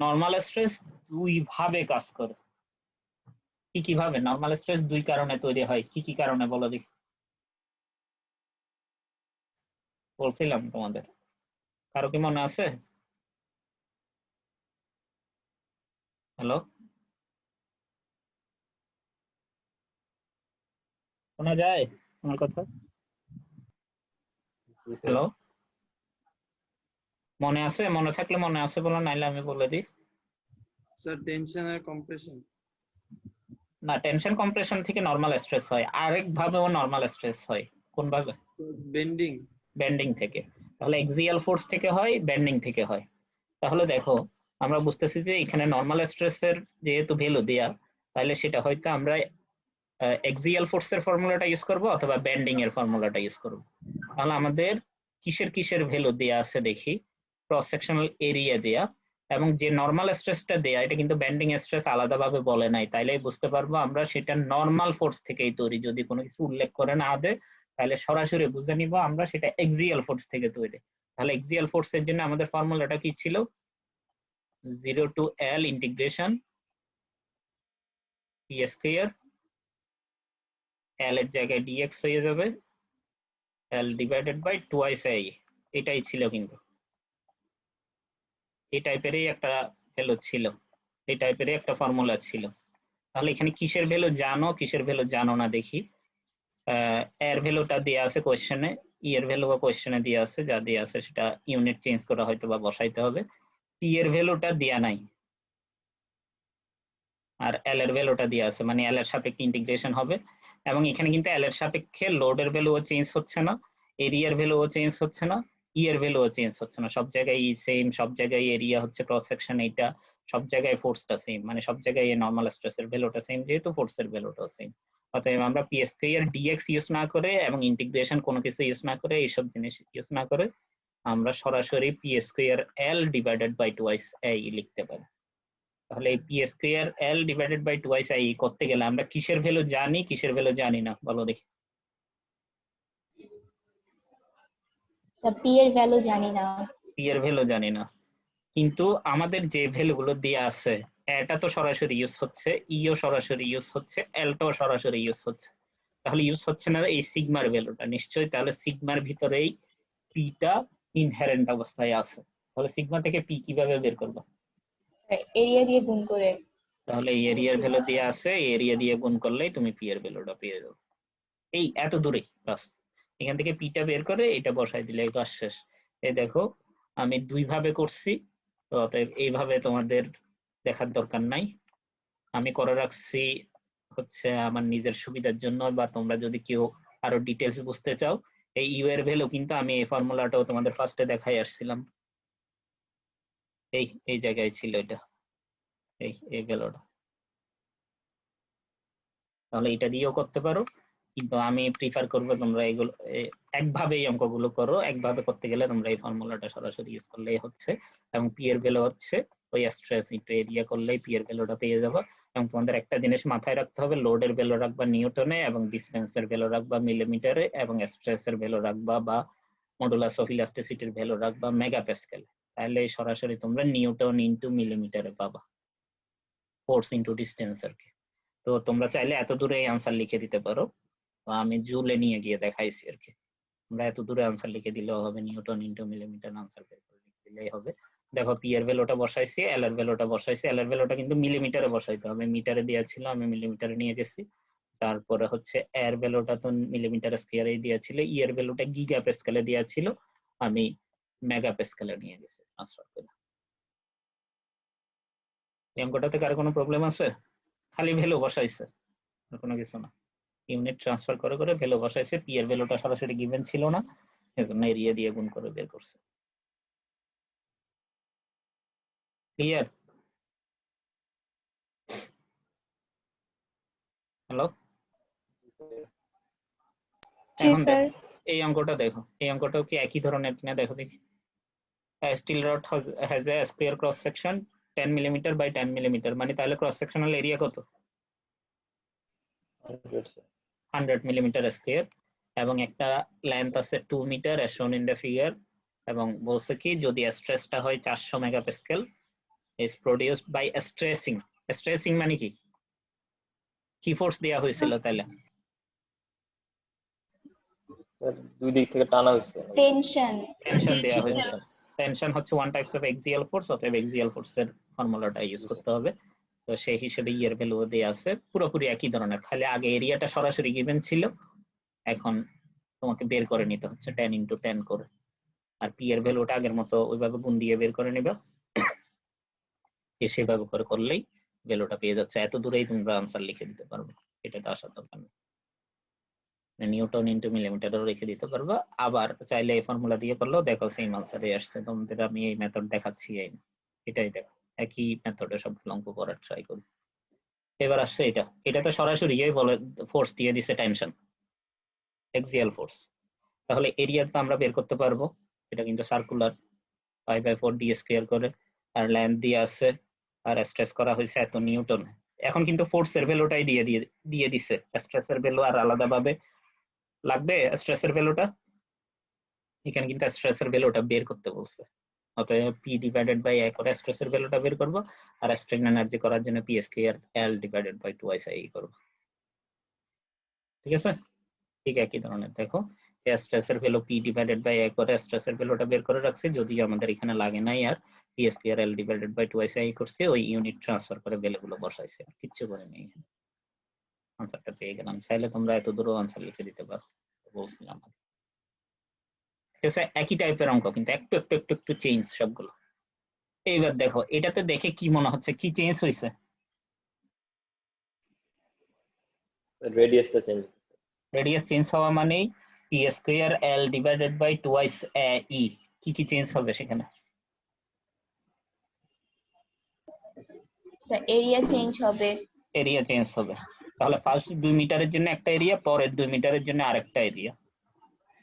নরমাল স্ট্রেস দুই ভাবে কাজ করে। কি ভাবে? নরমাল স্ট্রেস দুই কারণে তৈরি হয়। কি কারণে বলো দেখি? বলছিলাম তোমাদের, কারো কি মনে আছে? হ্যালো, শোনা যায় আমার কথা? হ্যালো, মনে আছে? মনে থাকলে মনে আছে বলো, নাইলে আমি বলে দিই। স্যার টেনশন আর কম্প্রেশন। না, টেনশন কম্প্রেশন থেকে নরমাল স্ট্রেস হয়, আরেক ভাবেও নরমাল স্ট্রেস হয়। কোন ভাবে? বেন্ডিং। বেন্ডিং থেকে। তাহলে এক্সিয়াল ফোর্স থেকে হয়, বেন্ডিং থেকে হয়। তাহলে দেখো আমরা বুঝতেছি যে এখানে নরমাল স্ট্রেসের যেহেতু ভ্যালু দেয়া, তাহলে সেটা হয়তো আমরা এক্সিয়াল ফোর্সের ফর্মুলাটা ইউজ করব অথবা বেন্ডিং এর ফর্মুলাটা ইউজ করব। তাহলে আমাদের কিসের ভ্যালু দেয়া আছে দেখি। ক্রস সেকশনাল এরিয়া দেয়া, এবং যে নরমাল স্ট্রেসটা দেয়া এটা কিন্তু বেন্ডিং স্ট্রেস আলাদাভাবে বলে নাই, তাইলেই বুঝতে পারবো আমরা সেটা নরমাল ফোর্স থেকেই তৈরি। যদি কোনো কিছু উল্লেখ করে না দেয় তাহলে সরাসরি বুঝে নিব আমরা সেটা এক্সিয়াল ফোর্স থেকে তৈরি। তাহলে এক্সিয়াল ফোর্সের জন্য আমাদের ফর্মুলাটা কি ছিল? 0 to L integration p square, L এর জায়গায় dx হয়ে যাবে, L divided by twice i। এটাই ছিল, কিন্তু এই টাইপেরই একটা ভ্যালু ছিল, এই টাইপেরই একটা ফর্মুলা ছিল। তাহলে এখানে কিসের ভ্যালু জানো, কিসের ভ্যালু জানো না দেখি। এর ভ্যালুটা দেয়া আছে কোশ্চেনে, ই এর ভ্যালু কোশ্চেনে দেয়া আছে, যা দেয়া আছে সেটা ইউনিট চেঞ্জ করা হয়তো বা বসাইতে হবে। পি এর ভ্যালুটা দেয়া নাই, আর এল এর ভ্যালুটা দেয়া আছে, মানে এল এর সাপেক্ষে ইন্টিগ্রেশন হবে। এবং এখানে কিন্তু এল এর সাপেক্ষে লোডের ভ্যালুও চেঞ্জ হচ্ছে না, এরিয়ার ভ্যালুও চেঞ্জ হচ্ছে না, ই এর ভ্যালুও চেঞ্জ হচ্ছে না। সব জায়গায় ই সেম, সব জায়গায় এরিয়া হচ্ছে ক্রস সেকশন এইটা, সব জায়গায় ফোর্সটা সেম, মানে সব জায়গায় নর্মাল স্ট্রেসের ভ্যালুটা সেম, যেহেতু ফোর্সের ভ্যালুটাও সেম। অতএব আমরা পি স্কয়ার ডিএক্স ইউজ না করে এবং ইন্টিগ্রেশন কোনো কিছু ইউজ না করে, এইসব জিনিস ইউজ না করে আমরা সরাসরি P square L divided by twice A লিখতে পারি। তাহলে এই P square L divided by twice A করতে গেলে আমরা কিসের ভ্যালু জানি, কিসের ভ্যালু জানি না, বলো দেখি। স্যার পি এর ভ্যালু জানি না। পি এর ভ্যালু জানি না, কিন্তু আমাদের যে ভ্যালুগুলো দেয়া আছে এটা তো সরাসরি ইউজ হচ্ছে, ইও সরাসরি ইউজ হচ্ছে, এলটাও সরাসরি ইউজ হচ্ছে। তাহলে ইউজ হচ্ছে না এই সিগমার ভ্যালুটা নিশ্চয়ই, তাহলে সিগমার ভিতরেই পিটা ইনহেরেন্ট অবস্থায় আছে। তাহলে সিগমা থেকে পি কিভাবে বের করবো? এরিয়া দিয়ে গুণ করে। তাহলে এই এরিয়ার ভ্যালু দিয়ে আছে, এরিয়া দিয়ে গুণ করলেই তুমি পি এর ভ্যালুটা পেয়ে যাবে। এই এত দূরেই বাস, এখান থেকে পিটা বের করে এটা বসাই দিলে কাজ শেষ। এই দেখো আমি দুই ভাবে করছি, তো অতএব এইভাবে তোমাদের দেখার দরকার নাই, আমি করে রাখছি হচ্ছে আমার নিজের সুবিধার জন্য, বা তোমরা যদি কেউ আরো ডিটেলস বুঝতে চাও। এই ইউ এর ভ্যালু কিন্তু আমি এই ফর্মুলাটাও তোমাদের ফার্স্টে দেখাই আসছিলাম, এই এই জায়গায় ছিল এটা, এই ভ্যালুটা। তাহলে এটা দিয়েও করতে পারো, কিন্তু আমি প্রিফার করবো তোমরা এগুলো একভাবে এই অঙ্কগুলো করো। একভাবে করতে গেলে তোমরা এই ফর্মুলাটা সরাসরি ইউজ করলেই হচ্ছে, এবং পি এর ভ্যালু হচ্ছে ওই স্ট্রেস ইনটু এরিয়া করলেই পি এর ভ্যালুটা পেয়ে যাবো। এবং তোমাদের একটা জিনিস মাথায় রাখতে হবে, লোডের ভ্যালু রাখবা নিউটনে, এবং ডিসটেন্সের ভ্যালু রাখবা মিলিমিটারে, এবং স্ট্রেসের ভ্যালু রাখবা বা মডুলাস অফ ইলাস্টিসিটির ভ্যালু রাখবা মেগাপ্যাসকেলে। তাহলে সরাসরি তোমরা নিউটন ইনটু মিলিমিটারে পাবা, ফোর্স ইনটু ডিসটেন্স আর কি। তো তোমরা চাইলে এত দূরে আনসার লিখে দিতে পারো, আমি জুলে নিয়ে গিয়ে দেখাইছি আর কি। আমরা এত দূরে আনসার লিখে দিলেও হবে, নিউটন ইনটু মিলিমিটার আনসার বের করে লিখে দিলেই হবে। দেখো পি এর ভ্যালুটা বসাইছি, এল এর ভ্যালুটা বসাইছি। এল এর ভ্যালুটা কিন্তু মিলিমিটারে বসাইতে হবে, মিটারে দেওয়া ছিল আমি মিলিমিটারে নিয়ে গেছি। তারপরে হচ্ছে এর ভ্যালুটা তো মিলিমিটার স্কয়ারে দেওয়া ছিল, ই এর ভ্যালুটা গিগা প্যাসকেলে দেওয়া ছিল, আমি মেগা প্যাসকেলে নিয়ে গেছি ট্রান্সফার করে। এই অঙ্কটাতে কার কোনো প্রবলেম আছে? খালি ভ্যালু বসাইছে, আর কোনো কিছু না। ইউনিট ট্রান্সফার করে করে ভ্যালু বসাইছে, পি এর ভ্যালুটা সরাসরি গিভেন ছিল না, এজন্য এরিয়া দিয়ে গুণ করে বের করছে। ক্লিয়ার? হ্যালো, জি এখন স্যার। দেখো এই অঙ্কটা, দেখো এই অঙ্কটাও কি একই ধরনের কিনা দেখো দেখি। Steel rod has a square cross section 10 millimetre by 10 millimetre, মানে তাহলে ক্রস সেকশনাল এরিয়া কত? 100 মিলিমিটার স্কয়ার, এবং একটা লেন্থ আছে 2 metre as shown in the figure, এবং বলছে কি যদি স্ট্রেসটা হয় 400 megapascal is produced by stressing। Tracing মানে কি, কি ফোর্স দেয়া হয়েছিল তাহলে? দুই দিক থেকে টানা হয়েছে। টেনশন। টেনশন দেয়া হয়েছিল। টেনশন হচ্ছে one types of axial force, অতএব এক্সিয়াল ফোর্সের ফর্মুলাটা ইউজ করতে হবে। তো সেই হিসেবে ই এর ভ্যালু দেয়া আছে, পুরোপুরি একই ধরনের, খালি আগে এরিয়াটা সরাসরি গিভেন ছিল, এখন তোমাকে বের করে নিতে হচ্ছে 10 ইনটু 10 করে। আর পি এর ভ্যালুটা আগের মতো ওইভাবে গুণ দিয়ে বের করে নিবা, সেভাবে করে করলেই ভ্যালুটা পেয়ে যাচ্ছে। এত দূরেই তোমরা আনসার লিখে দিতে পারবে, এটা তো আসার দরকার নেই। নিউটন ইনটু মিলিমিটারও রেখে দিতে পারবা, আবার চাইলে এই ফর্মুলা দিয়ে করলেও দেখো সেম আনসারই আসছে। তোমাদের আমি এই মেথড দেখাচ্ছি, এই এটাই দেখো, একই মেথডে সবগুলো অঙ্ক করার ট্রাই করি। এবার আসছে এটা, এটা তো সরাসরি বলে ফোর্স দিয়ে দিছে টেনশন, এক্সিয়াল ফোর্স। তাহলে এরিয়া তো আমরা বের করতে পারবো, এটা কিন্তু সার্কুলার, 5/4 ডি স্কয়ার করে, আর লেন্থ দিয়ে আছে, আর স্ট্রেস করা হয়েছে এত নিউটন। এখন কিন্তু ফোর্সের ভ্যালুটাই দিয়ে দিছে, স্ট্রেসের ভ্যালু আর আলাদাভাবে লাগবে। স্ট্রেসের ভ্যালুটা এখানে কিন্তু স্ট্রেসের ভ্যালুটা বের করতে বলছে, অতএব পি ডিভাইডেড বাই এ করে স্ট্রেসের ভ্যালুটা বের করব, আর স্ট্রেন এনার্জি করার জন্য P square L divided by 2i করব। ঠিক আছে, ঠিক একই ধরনের। দেখো স্ট্রেসের value P divided by A করে স্ট্রেসের ভ্যালুটা বের করে রাখছি, যদিও আমাদের এখানে লাগে নাই, আর P square L divided by 2i করছে, ওই ইউনিট ট্রান্সফার করে ভ্যালুগুলো বসাইছে, আর কিচ্ছু করে নেই। আনসারটা পেয়ে গেলাম, চাইলে তোমরা এত দূরও আনসার লিখে দিতে পারো, বলছিলাম। একই টাইপের অঙ্ক, কিন্তু একটু একটু একটু একটু চেঞ্জ সবগুলো। এইবার দেখো এটাতে দেখে কি মনে হচ্ছে, কি চেঞ্জ হয়েছে? রেডিয়াসটা চেঞ্জ। রেডিয়াস চেঞ্জ হওয়া মানেই P square L divided by 2i কি কি চেঞ্জ হবে সেখানে? স্যার এরিয়া চেঞ্জ হবে। এরিয়া চেঞ্জ হবে, তাহলে ফার্স্ট 2 মিটারের জন্য একটা এরিয়া, পরের 2 মিটারের জন্য আরেকটা এরিয়া।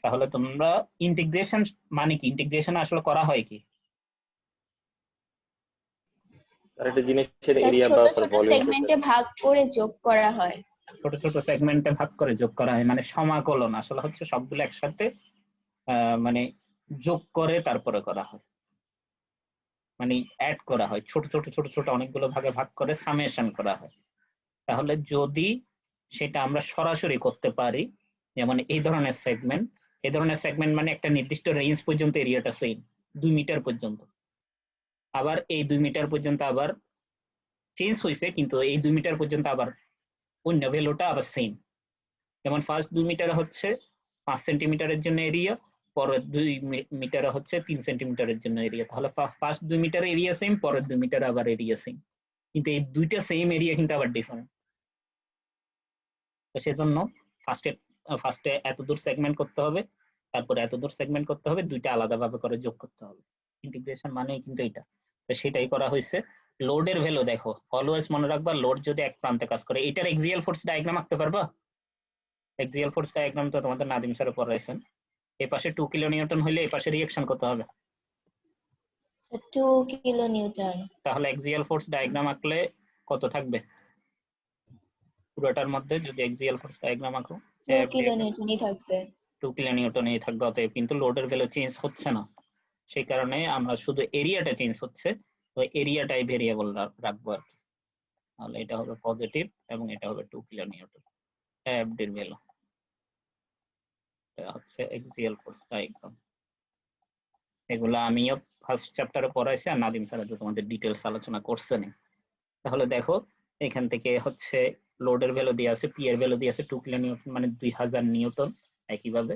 তাহলে তোমরা ইন্টিগ্রেশন মানে কি, ইন্টিগ্রেশন আসলে করা হয় কি? আর একটা জিনিসের স্যার এরিয়া ছোট বা ছোট ভলিউম সেগমেন্টে ভাগ করে যোগ করা হয়। ছোট ছোট সেগমেন্টে ভাগ করে যোগ করা হয়, মানে সমাকলন আসলে হচ্ছে সবগুলো একসাথে মানে যোগ করে তারপরে করা হয়, মানে অ্যাড করা হয়, ছোট ছোট ছোট ছোট অনেকগুলো ভাগে ভাগ করে সামেশন করা হয়। তাহলে যদি সেটা আমরা সরাসরি করতে পারি, যেমন এই ধরনের সেগমেন্ট মানে একটা নির্দিষ্ট রেঞ্জ পর্যন্ত এরিয়াটা সেম 2 মিটার পর্যন্ত, আবার এই 2 মিটার পর্যন্ত আবার চেঞ্জ হয়েছে, কিন্তু এই 2 মিটার পর্যন্ত আবার অন্য ভ্যালুটা আবার সেম। যেমন ফার্স্ট 2 মিটার হচ্ছে 5 সেন্টিমিটারের জন্য এরিয়া, পরের 2 মিটারে হচ্ছে 3 সেন্টিমিটারের জন্য এরিয়া। তাহলে ফার্স্ট 2 মিটার এরিয়া সেম, পরের 2 মিটার আবার এরিয়া সেম, কিন্তু এই দুইটা সেম এরিয়া কিন্তু আবার ডিফারেন্ট। তো সেজন্য ফার্স্টে এত দূর সেগমেন্ট করতে হবে, তারপরে এত দূর সেগমেন্ট করতে হবে, দুইটা আলাদাভাবে করে যোগ করতে হবে। ইন্টিগ্রেশন মানে কিন্তু এটা, তো সেটাই করা হয়েছে। লোডের ভ্যালু দেখো, অলওয়েজ মনে রাখবা লোড যদি এক প্রান্তে কাজ করে, এটার এক্সিয়াল ফোর্স ডায়াগ্রাম আঁকতে পারবা? এক্সিয়াল ফোর্স ডায়াগ্রাম তো তোমাদের নাদিম স্যারে পড়াইছেন। এই পাশে 2 কিলো নিউটন হইলে এই পাশে রিঅ্যাকশন করতে হবে, স্যার 2 কিলো নিউটন। তাহলে এক্সিয়াল ফোর্স ডায়াগ্রাম আঁকলে কত থাকবে পুরোটার মধ্যে? যদি এক্সিয়াল ফোর্স ডায়াগ্রাম আঁকো 2 কিলো নিউটনই থাকবে। 2 কিলো নিউটনই থাকবে, অতএব কিন্তু লোডের ভ্যালু চেঞ্জ হচ্ছে না। সেই কারণে আমরা শুধু এরিয়াটা চেঞ্জ হচ্ছে, তো এরিয়াটাই ভেরিয়েবল রাখবো আর কি। তাহলে এটা হবে পজিটিভ এবং এটা হবে 2 কিলো নিউটন এফডির ভ্যালু। এটা হচ্ছে এক্সিয়াল ফোর্স ডায়াগ্রাম। এগুলো আমিও ফার্স্ট চ্যাপ্টারে পড়াইছি, আর নাদিম স্যার তো তোমাদের ডিটেইলস আলোচনা করছেন। তাহলে দেখো এখান থেকে হচ্ছে লোডের ভ্যালু দিয়ে আছে, পি এর ভ্যালু দিয়ে আছে 2 কিলো নিউটন মানে 2000 নিউটন। একইভাবে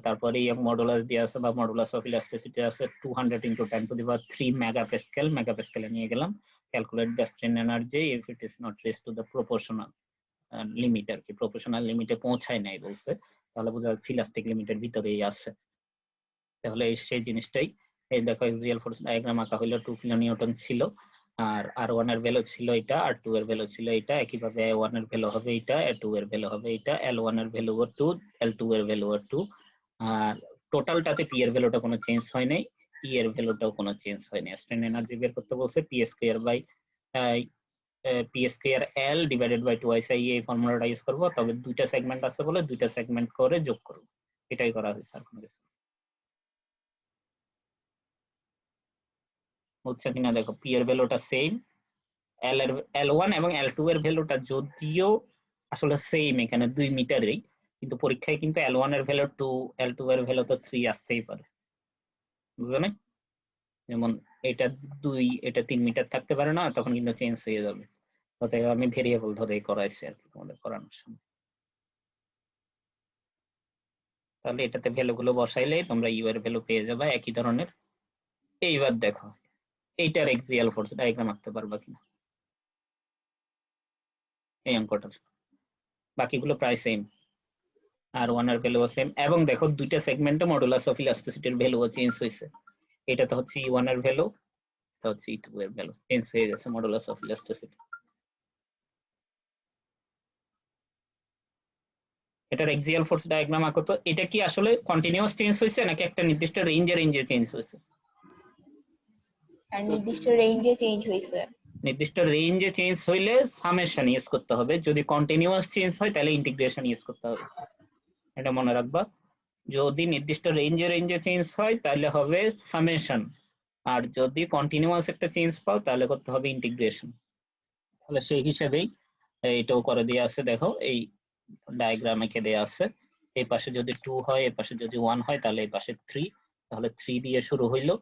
তারপরে মডুলাস দিয়ে আছে বা মডুলাস অফ ইলাস্টিসিটি আছে 200 × 10⁻³ মেগাপ্যাসকেল। মেগাপ্যাসকেলে নিয়ে গেলাম। Calculate the strain energy if it is not raise to the proportional limit, আর কি প্রপোর্শনাল লিমিটে পৌঁছায় নাই বলছে, তাহলে বোঝা যাচ্ছে ইলাস্টিক লিমিটের ভিতরেই আছে। তাহলে সেই জিনিসটাই এই দেখো, এক্সিয়াল ফোর্স ডায়াগ্রাম আঁকা হইলো 2 কিলো নিউটন ছিল, আর আর1 এর ভ্যালু ছিল এটা, আর 2 এর ভ্যালু ছিল এটা। একইভাবে a1 এর ভ্যালু হবে এটা, a2 এর ভ্যালু হবে এটা, l1 এর ভ্যালু 2, l2 এর ভ্যালু 2, আর টোটালটাতে পি এর ভ্যালুটা কোনো চেঞ্জ হয় নাই, ই এর ভ্যালুটাও কোনো চেঞ্জ হয় নাই। স্ট্রেন এনার্জি বের করতে বলছে P square L divided by 2i এই ফর্মুলাটা ইউজ করব, তবে দুইটা সেগমেন্ট আছে বলে দুইটা সেগমেন্ট করে যোগ করব, এটাই করা হয়েছে। আর কোনো কিছু বুঝছো কিনা দেখো, পি এর ভ্যালুটা সেম, L1 এবং L2 এর ভ্যালুটা যদিও আসলে সেম এখানে 2 মিটারেই, কিন্তু পরীক্ষায় কিন্তু L1 এর ভ্যালু 2, L2 এর ভ্যালু তো 3 আসতেই পারে, বুঝছো না? যেমন এটা 2, এটা 3 মিটার থাকতে পারে না, তখন কিন্তু চেঞ্জ হয়ে যাবে। অতএব আমি ভেরিয়েবল ধরেই করাইছি আর কি তোমাদের করানোর সময়। তাহলে এটাতে ভ্যালুগুলো বসাইলে তোমরা ইউ এর ভ্যালু পেয়ে যাবে একই ধরনের। এইবার দেখো এইটার এক্সিয়াল ফোর্স ডায়াগ্রাম আঁকতে পারবা কিনা এই অঙ্কটার। বাকিগুলো প্রায় সেম, আর ওয়ান এর ভ্যালুও সেম, এবং দেখো দুইটা সেগমেন্টে মডুলাস অফ ইলাস্টিসিটির ভ্যালুও চেঞ্জ হয়েছে। এটা তো হচ্ছে ই1 এর ভ্যালু, এটা হচ্ছে ই2 এর ভ্যালু, চেঞ্জ হয়ে গেছে মডুলাস অফ ইলাস্টিসিটি। এটার এক্সিয়াল ফোর্স ডায়াগ্রাম আঁকো তো। এটা কি আসলে কন্টিনিউয়াস চেঞ্জ হয়েছে নাকি একটা নির্দিষ্ট রেঞ্জে চেঞ্জ হয়েছে? স্যার নির্দিষ্ট রেঞ্জে চেঞ্জ হয়েছে। নির্দিষ্ট রেঞ্জে চেঞ্জ হইলে সামেশন ইউজ করতে হবে, যদি কন্টিনিউয়াস চেঞ্জ হয় তাহলে ইন্টিগ্রেশন ইউজ করতে হবে, এটা মনে রাখবা। যদি নির্দিষ্ট রেঞ্জে চেঞ্জ হয় তাহলে হবে সামেশন, আর যদি কন্টিনিউয়াস একটা চেঞ্জ পাও তাহলে করতে হবে ইন্টিগ্রেশন। তাহলে সেই হিসাবেই এইটাও করে দিয়ে আছে, দেখো এই ডায়াগ্রামে কে দেয়া আছে, এই পাশে যদি 2 হয়, এই পাশে যদি 1 হয়, তাহলে এই পাশে 3, তাহলে 3 দিয়ে শুরু হইলো,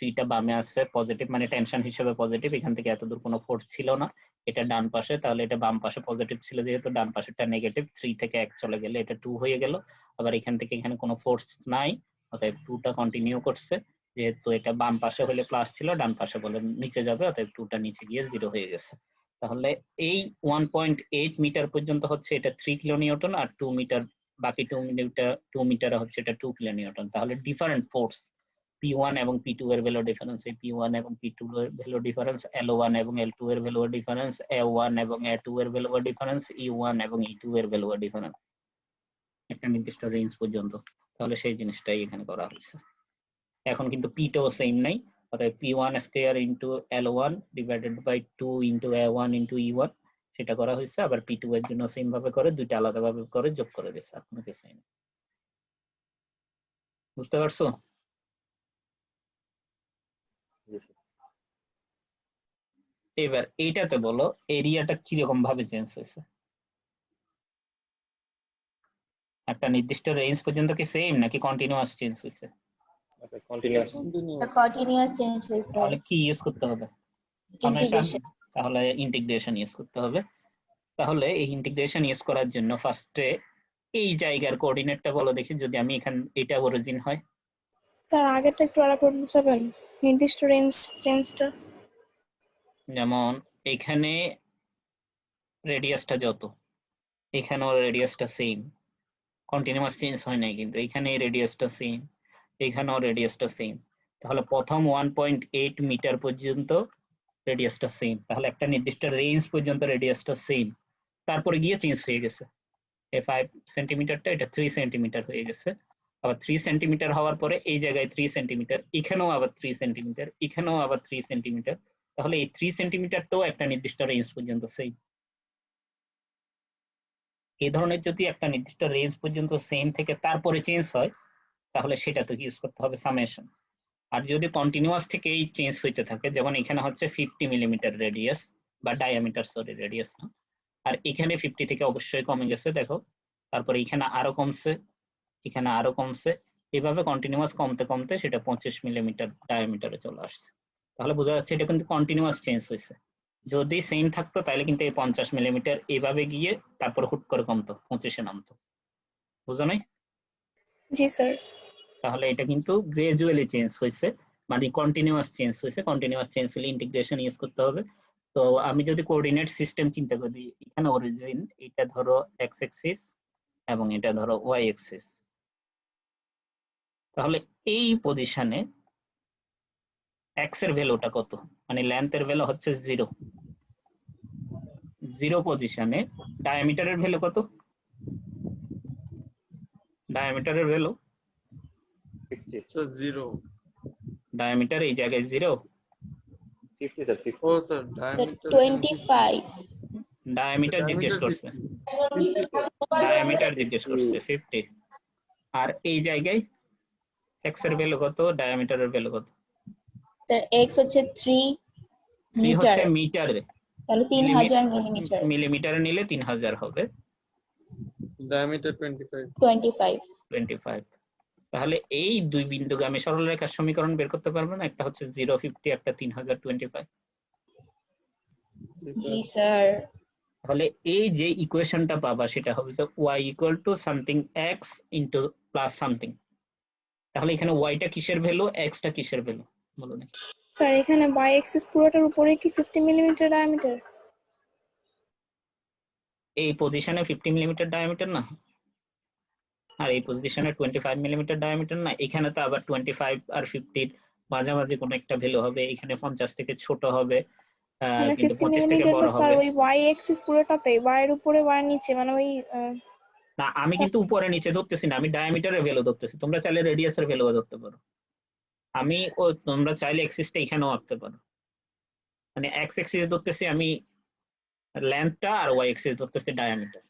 3টা বামে আছে পজিটিভ মানে টেনশন হিসেবে পজিটিভ, এখান থেকে এতদূর কোনো ফোর্স ছিল না। এটা ডান পাশে, তাহলে এটা বাম পাশে পজিটিভ ছিল, যেহেতু ডান পাশেরটা নেগেটিভ, 3 থেকে 1 চলে গেলে এটা 2 হয়ে গেল। আবার এখান থেকে এখানে কোনো ফোর্স নাই, অতএব 2টা কন্টিনিউ করছে, যেহেতু এটা বাম পাশে হলে প্লাস ছিল, ডান পাশে বলে নিচে যাবে, অতএব 2টা নিচে গিয়ে 0 হয়ে গেছে। তাহলে এই 1.8 মিটার পর্যন্ত হচ্ছে এটা 3 কিলো নিউটন, আর 2 মিটার বাকি 2 মিটারে হচ্ছে এটা 2 কিলো নিউটন। তাহলে ডিফারেন্ট ফোর্স, P P1 এবং P2 এর ভ্যালু ডিফারেন্স, এই P1 এবং P2 এর ভ্যালু ডিফারেন্স, L1 এবং L2 এর ভ্যালু ডিফারেন্স, A1 এবং A2 এর ভ্যালু ডিফারেন্স, E1 এবং E2 এর ভ্যালু ডিফারেন্স একটা নির্দিষ্ট রেঞ্জ পর্যন্ত। তাহলে সেই জিনিসটাই এখানে করা হয়েছে। এখন কিন্তু P2 সেম নাই, অতএব P1 square into L1 divided by 2 into A1 into E1 সেটা করা হয়েছে। আবার P2 এর জন্য সেম ভাবে করে দুইটা আলাদা ভাবে করে যোগ করে দিয়েছে, আর কোনো কিছুই না। বুঝতে পারছো? জি স্যার। এবার এইটাতে বলো এরিয়াটা কিরকম ভাবে চেঞ্জ হয়েছে। একটা নির্দিষ্ট রেঞ্জ পর্যন্ত কি সেম নাকি কন্টিনিউয়াস চেঞ্জ হয়েছে? আচ্ছা কন্টিনিউয়াস। The continuous change হয়েছে তাহলে কি ইউজ করতে হবে? integration তাহলে ইন্টিগ্রেশন ইউজ করতে হবে। তাহলে এই ইন্টিগ্রেশন ইউজ করার জন্য ফার্স্টে এই জায়গার কোঅর্ডিনেটটা বলো দেখি, যদি আমি এখান এটা অরিজিন হয়। স্যার আগেরটা একটু আরেকবার বুঝাবেন, নির্দিষ্ট রেঞ্জ চেঞ্জটা। যেমন এখানে রেডিয়াসটা যত, এখানেও রেডিয়াসটা সেম, কন্টিনিউয়াস চেঞ্জ হয় নাই, কিন্তু এখানে রেডিয়াসটা সেম, এখানেও রেডিয়াসটা সেম। তাহলে প্রথম 1.8 মিটার পর্যন্ত রেডিয়াসটা সেম, তাহলে একটা নির্দিষ্ট রেঞ্জ পর্যন্ত রেডিয়াসটা সেম। তারপরে গিয়ে চেঞ্জ হয়ে গেছে, এই 5 সেন্টিমিটারটা এটা 3 সেন্টিমিটার হয়ে গেছে। আবার 3 সেন্টিমিটার হওয়ার পরে এই জায়গায় 3 সেন্টিমিটার, এখানেও আবার 3 সেন্টিমিটার, এখানেও আবার 3 সেন্টিমিটার। তাহলে এই 3 সেন্টিমিটারটাও একটা নির্দিষ্ট রেঞ্জ পর্যন্ত সেম। এই ধরনের যদি একটা নির্দিষ্ট রেঞ্জ পর্যন্ত সেম থেকে তারপরে চেঞ্জ হয়, তাহলে সেটা তো ইউজ করতে হবে সামেশন। আর যদি কন্টিনিউয়াস থেকে এই চেঞ্জ হইতে থাকে, যেমন এখানে হচ্ছে 50 মিলিমিটার রেডিয়াস বা ডায়ামিটার, সরি রেডিয়াস না, আর এখানে 50 থেকে অবশ্যই কমে গেছে দেখো, তারপরে এখানে আরো কমছে, এখানে আরো কমছে, এভাবে কন্টিনিউয়াস কমতে কমতে সেটা 25 মিলিমিটার ডায়ামিটারে চলে আসছে। তাহলে বোঝা যাচ্ছে এটা কিন্তু কন্টিনিউয়াস চেঞ্জ হয়েছে। যদি সেম থাকতো তাহলে কিন্তু এই 50 মিলিমিটার এভাবে গিয়ে তারপর হুট করে কমতো, 25-এ নামতো। বুঝো নাই? জি স্যার। তাহলে এটা কিন্তু গ্রাজুয়ালি চেঞ্জ হয়েছে, মানে কন্টিনিউয়াস চেঞ্জ হয়েছে। কন্টিনিউয়াস চেঞ্জ হলে ইন্টিগ্রেশন ইউজ করতে হবে। তো আমি যদি কোঅর্ডিনেট সিস্টেম চিন্তা করি, এখানে অরিজিন, এটা ধরো এক্স অ্যাক্সিস এবং এটা ধরো ওয়াই অ্যাক্সিস, তাহলে এই পজিশনে এক্স এর ভ্যালুটা কত, মানে লেন্থের ভ্যালু হচ্ছে 0, 0 পজিশনে ডায়ামিটারের ভ্যালু কত? ডায়ামিটারের ভ্যালু 50 স্যার 0 ডায়ামিটার এই জায়গায় 0, 50 স্যার 50। ও স্যার ডায়ামিটার 25 ডায়ামিটার জিজ্ঞেস করছে, ডায়ামিটার জিজ্ঞেস করছে 50। আর এই জায়গায় এক্স এর ভ্যালু কত, ডায়ামিটারের ভ্যালু কত? তার x হচ্ছে 3 3 মিটার, হচ্ছে মিটারে, তাহলে 3000 মিলিমিটার, মিলিমিটারে নিলে 3000 হবে, ডায়ামিটার 25 25 তাহলে এই দুই বিন্দুগামী সরলরেখার সমীকরণ বের করতে পারবে না? একটা হচ্ছে 050, একটা 3025। জি স্যার। তাহলে এই যে ইকুয়েশনটা পাবা সেটা হবে y equal to something x into plus something. তাহলে এখানে ওয়াইটা কিসের ভ্যালু, এক্সটা কিসের ভ্যালু বলো না? স্যার এখানে বাই এক্সিস পুরোটার উপরে কি 50 মিলিমিটার ডায়ামিটার? এই পজিশনে 50 মিলিমিটার ডায়ামিটার না, আর এই পজিশনে 25 মিলিমিটার ডায়ামিটার না, এখানে তো আবার 25 আর 50 মাঝামাঝি কোনো একটা ভ্যালু হবে, এখানে 50 থেকে ছোট হবে, মানে কিন্তু 50 25 থেকে মিলিমিটার বড় স্যার হবে। ওই ওয়াই এক্সিস পুরোটাতে, ওয়াই এর উপরে ওয়াই এর নিচে, মানে ওই না আমি কিন্তু উপরে নিচে ধরতেছি না, আমি ডায়ামিটারের ভ্যালু ধরতেছি, তোমরা চাইলে রেডিয়াসের ভ্যালু ধরতে পারো। আমি তোমরা চাইলে এক্সিসটা এখানেও আঁকতে পারো, মানে এক্স এক্সিস ধরতেছি আমি লেন্থটা, আর ওয়াই এক্সিস ধরতেছি ডায়ামিটার।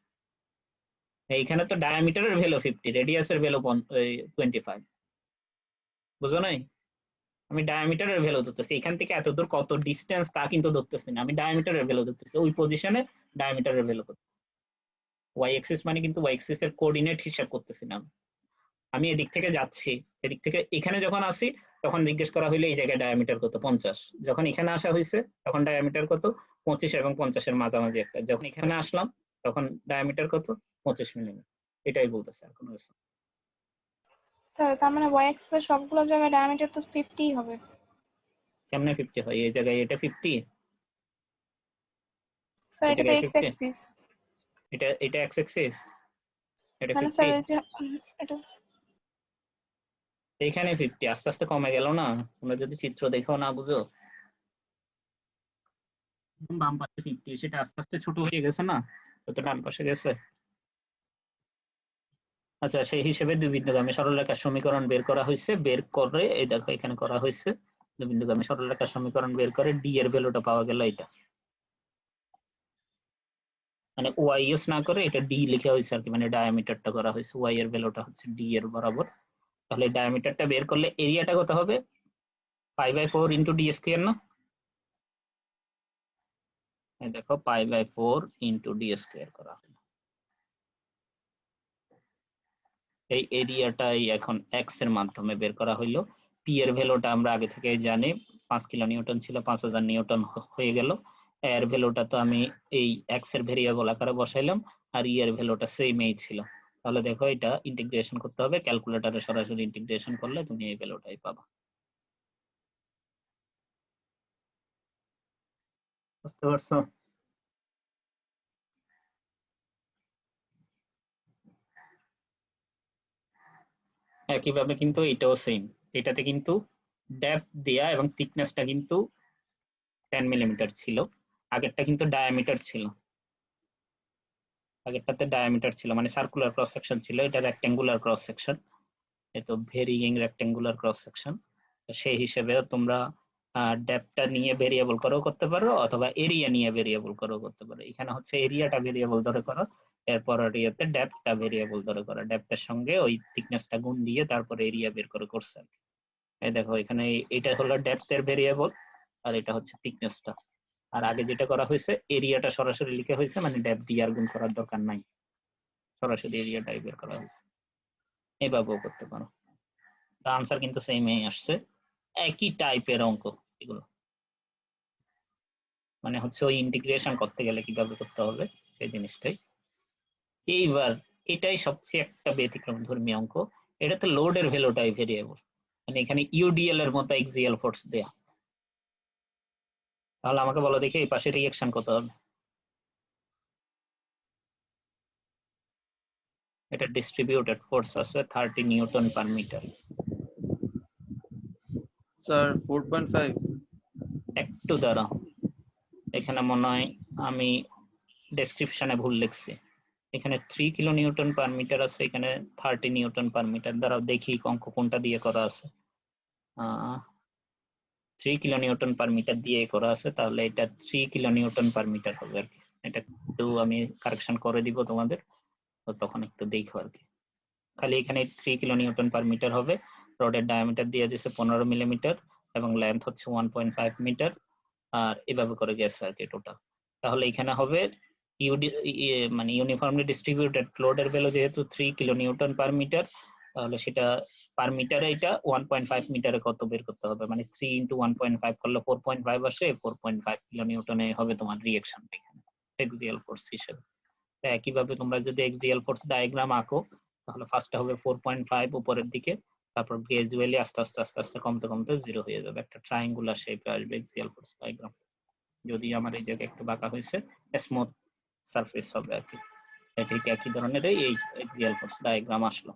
এইখানে তো ডায়ামিটারের ভ্যালু 50, রেডিয়াসের ভ্যালু 25, বুঝো নাই? আমি ডায়ামিটারের ভ্যালু ধরতেছি, এখান থেকে এত দূর কত ডিসটেন্স তা কিন্তু ধরতেছি না, আমি ডায়ামিটারের ভ্যালু ধরতেছি, ওই পজিশনে ডায়ামিটারের ভ্যালু কত। ওয়াই এক্সিস মানে কিন্তু ওয়াই এক্সিস এর কোঅর্ডিনেট হিসাব করতেছি না, আমি এদিক থেকে যাচ্ছি, এদিক থেকে এখানে যখন আসি তখন জিজ্ঞেস করা হইলে এই জায়গায় ডায়ামিটার কত 50, যখন এখানে আসা হয়েছে তখন ডায়ামিটার কত 25 এবং 50-এর মাঝামাঝি একটা, যখন এখানে আসলাম তখন ডায়ামিটার কত 25 মিলিমিটার। এটাই বলতেছে, আর কোনো কিছু না। স্যার তার মানে ওয়াই এক্সিস এর সবগুলো জায়গায় ডায়ামিটার তো 50 হবে। কেমনে 50 হয়? এই জায়গায় এটা 50, স্যার এই এটা তো জায়গায় এক্স 50, অ্যাক্সিস। এটা এক্স অ্যাক্সিস, এটা মানে 50। স্যার এই যে এটা এখানে 50 আস্তে আস্তে কমে গেল না? তোমরা যদি চিত্র দেখেও না বুঝো, বাম পাশে 50 সেটা আস্তে আস্তে ছোট হয়ে গেছে না, যত ডান পাশে গেছে। আচ্ছা, সেই হিসেবে দুই বিন্দুগামী সরলরেখার সমীকরণ বের করা হয়েছে, বের করে এই দেখো এখানে করা হয়েছে, দুই বিন্দুগামী সরলরেখার সমীকরণ বের করে ডি এর ভ্যালুটা পাওয়া গেল। এটা মানে ওয়াই ইউজ না করে এটা ডি লেখা হয়েছে আর কি, মানে ডায়ামিটারটা করা হয়েছে, ওয়াই এর ভ্যালুটা হচ্ছে ডি এর বরাবর। তাহলে ডায়ামিটারটা বের করলে এরিয়াটা কত হবে? 5/4 ইন্টু ডি স্কয়ার না? এই দেখো 5/4 ইন্টু ডি স্কয়ার করা হলো। এই এরিয়াটাই এখন এক্স এর মাধ্যমে বের করা হইলো। পি এর ভ্যালুটা আমরা আগে থেকে জানি, 5 কিলো নিউটন ছিল, 5000 নিউটন হয়ে গেল। এর ভ্যালুটা তো আমি এই এক্স এর ভেরিয়েবল আকারে বসাইলাম, আর ই এর ভ্যালুটা সেমই ছিল। তাহলে দেখো এটা ইন্টিগ্রেশন করতে হবে, ক্যালকুলেটরে সরাসরি ইন্টিগ্রেশন করলে তুমি এই ভ্যালুটাই পাবা। বুঝতে পারছো? একইভাবে কিন্তু এটাও সেম, এটাতে কিন্তু ডেপথ দেয়া এবং থিকনেসটা কিন্তু 10 মিলিমিটার ছিল, আগেরটা কিন্তু ডায়ামিটার ছিল, আগেরটাতে ডায়ামিটার ছিল মানে সার্কুলার ক্রস সেকশন ছিল, এটা রেক্টেঙ্গুলার ক্রস সেকশন, এতো ভেরিইং রেক্টেঙ্গুলার ক্রস সেকশন। সেই হিসেবে তোমরা ডেপথটা নিয়ে ভেরিয়েবল করেও করতে পারো, অথবা এরিয়া নিয়ে ভেরিয়েবল করেও করতে পারো। এখানে হচ্ছে এরিয়াটা ভেরিয়েবল ধরে করো, এরপর এরিয়াতে ডেপথটা ভেরিয়েবল ধরে করো, ডেপথের সঙ্গে ওই থিকনেসটা গুণ দিয়ে তারপর এরিয়া বের করে করছে। এই দেখো এখানে এটা হলো ডেপথের ভেরিয়েবল, আর এটা হচ্ছে থিকনেসটা। আর আগে যেটা করা হয়েছে এরিয়াটা সরাসরি লিখে হয়েছে, মানে ডেপথ দিয়ে আর গুণ করার দরকার নাই, সরাসরি এরিয়াটাই বের করা হয়েছে। এভাবেও করতে পারো। আনসার কিন্তু সেমই আসছে, একই টাইপের অঙ্ক এগুলো, মানে হচ্ছে ওই ইন্টিগ্রেশন করতে গেলে কিভাবে করতে হবে সেই জিনিসটাই। এইবার এটাই সবচেয়ে একটা ব্যতিক্রম ধর্মী অঙ্ক, এটাতে লোডের ভ্যালুটাই ভেরিয়েবল, মানে এখানে ইউডিএল এর মতো এক্সিয়াল ফোর্স দেয়া। তাহলে আমাকে বলো দেখি এই পাশে রিঅ্যাকশন কত হবে? এটা ডিস্ট্রিবিউটেড ফোর্স আছে 30 নিউটন পার মিটার। স্যার 4.5। একটু দাঁড়াও, এখানে মনে হয় আমি ডেসক্রিপশনে ভুল লিখছি, এখানে 3 কিলো নিউটন পার মিটার আছে, এখানে 30 নিউটন পার মিটার। দাঁড়াও দেখি অঙ্ক কোনটা দিয়ে করা আছে। 3 কিলো নিউটন পার মিটার দিয়ে করা আছে, তাহলে এটা 3 কিলো নিউটন পার মিটার হবে আর কি। এটা একটু আমি কারেকশন করে দিব তোমাদের, তো তখন একটু দেখো আর কি। খালি এখানে 3 কিলো নিউটন পার মিটার হবে। রডের ডায়ামিটার দিয়ে দিয়েছে 15 মিলিমিটার এবং লেন্থ হচ্ছে 1.5 মিটার, আর এভাবে করে গেছে আর কি টোটাল। তাহলে এখানে হবে মানে ইউনিফর্মলি ডিস্ট্রিবিউটেড লোডের ভ্যালু যেহেতু 3 কিলো নিউটন পার মিটার, তাহলে সেটা পার মিটারে এটা 1.5 মিটারে কত বের করতে হবে, মানে 3 ইন্টু 1.5 করলে 4.5 আসে, 4.5 কিলো নিউটনে হবে তোমার রিঅ্যাকশনটা এখানে এক্সিয়াল ফোর্স হিসেবে। একইভাবে তোমরা যদি এক্সিয়াল ফোর্স ডায়াগ্রাম আঁকো, তাহলে ফার্স্টে হবে 4.5 উপরের দিকে, তারপর গ্রাজুয়ালি আস্তে আস্তে আস্তে আস্তে কমতে কমতে জিরো হয়ে যাবে, একটা ট্রায়াঙ্গুলার শেপে আসবে এক্সিয়াল ফোর্স ডায়াগ্রাম। যদি আমার এই জায়গায় একটু বাঁকা হয়েছে, স্মুথ সারফেস হবে আর কি। ঠিক একই ধরনের এই এক্সিয়াল ফোর্স ডায়াগ্রাম আসলো,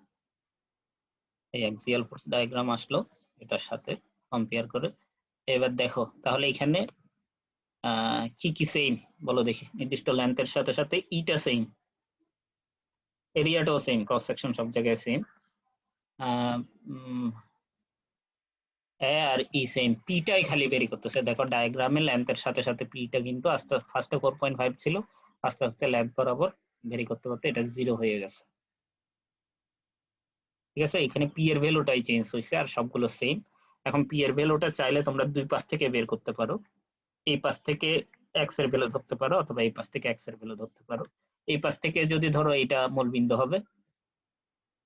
এই এক্সিয়াল ফোর্স ডায়াগ্রাম আসলো এটার সাথে কম্পেয়ার করে। এবার দেখো তাহলে এখানে কি কি সেম বলো দেখি, নির্দিষ্ট লেন্থের সাথে সাথে ইটা সেম, এরিয়াটাও সেম, ক্রস সেকশন সব জায়গায় সেম, আর ই সেম, পিটাই খালি বেরি করতেছে। দেখো ডায়াগ্রামে লেন্থের সাথে সাথে পিটা কিন্তু আস্তে ফার্স্টে 4.5 ছিল, আস্তে আস্তে লেন্থ বরাবর ভেরি করতে করতে এটা 0 হয়ে গেছে। ঠিক আছে, এখানে পি এর ভ্যালুটাই চেঞ্জ হয়েছে, আর সবগুলো সেম। এখন পি এর ভ্যালুটা চাইলে তোমরা দুই পাশ থেকে বের করতে পারো, এই পাশ থেকে এক্স এর ভ্যালু ধরতে পারো, অথবা এই পাশ থেকে এক্স এর ভ্যালু ধরতে পারো। এই পাশ থেকে যদি ধরো এটা মূলবিন্দু হবে,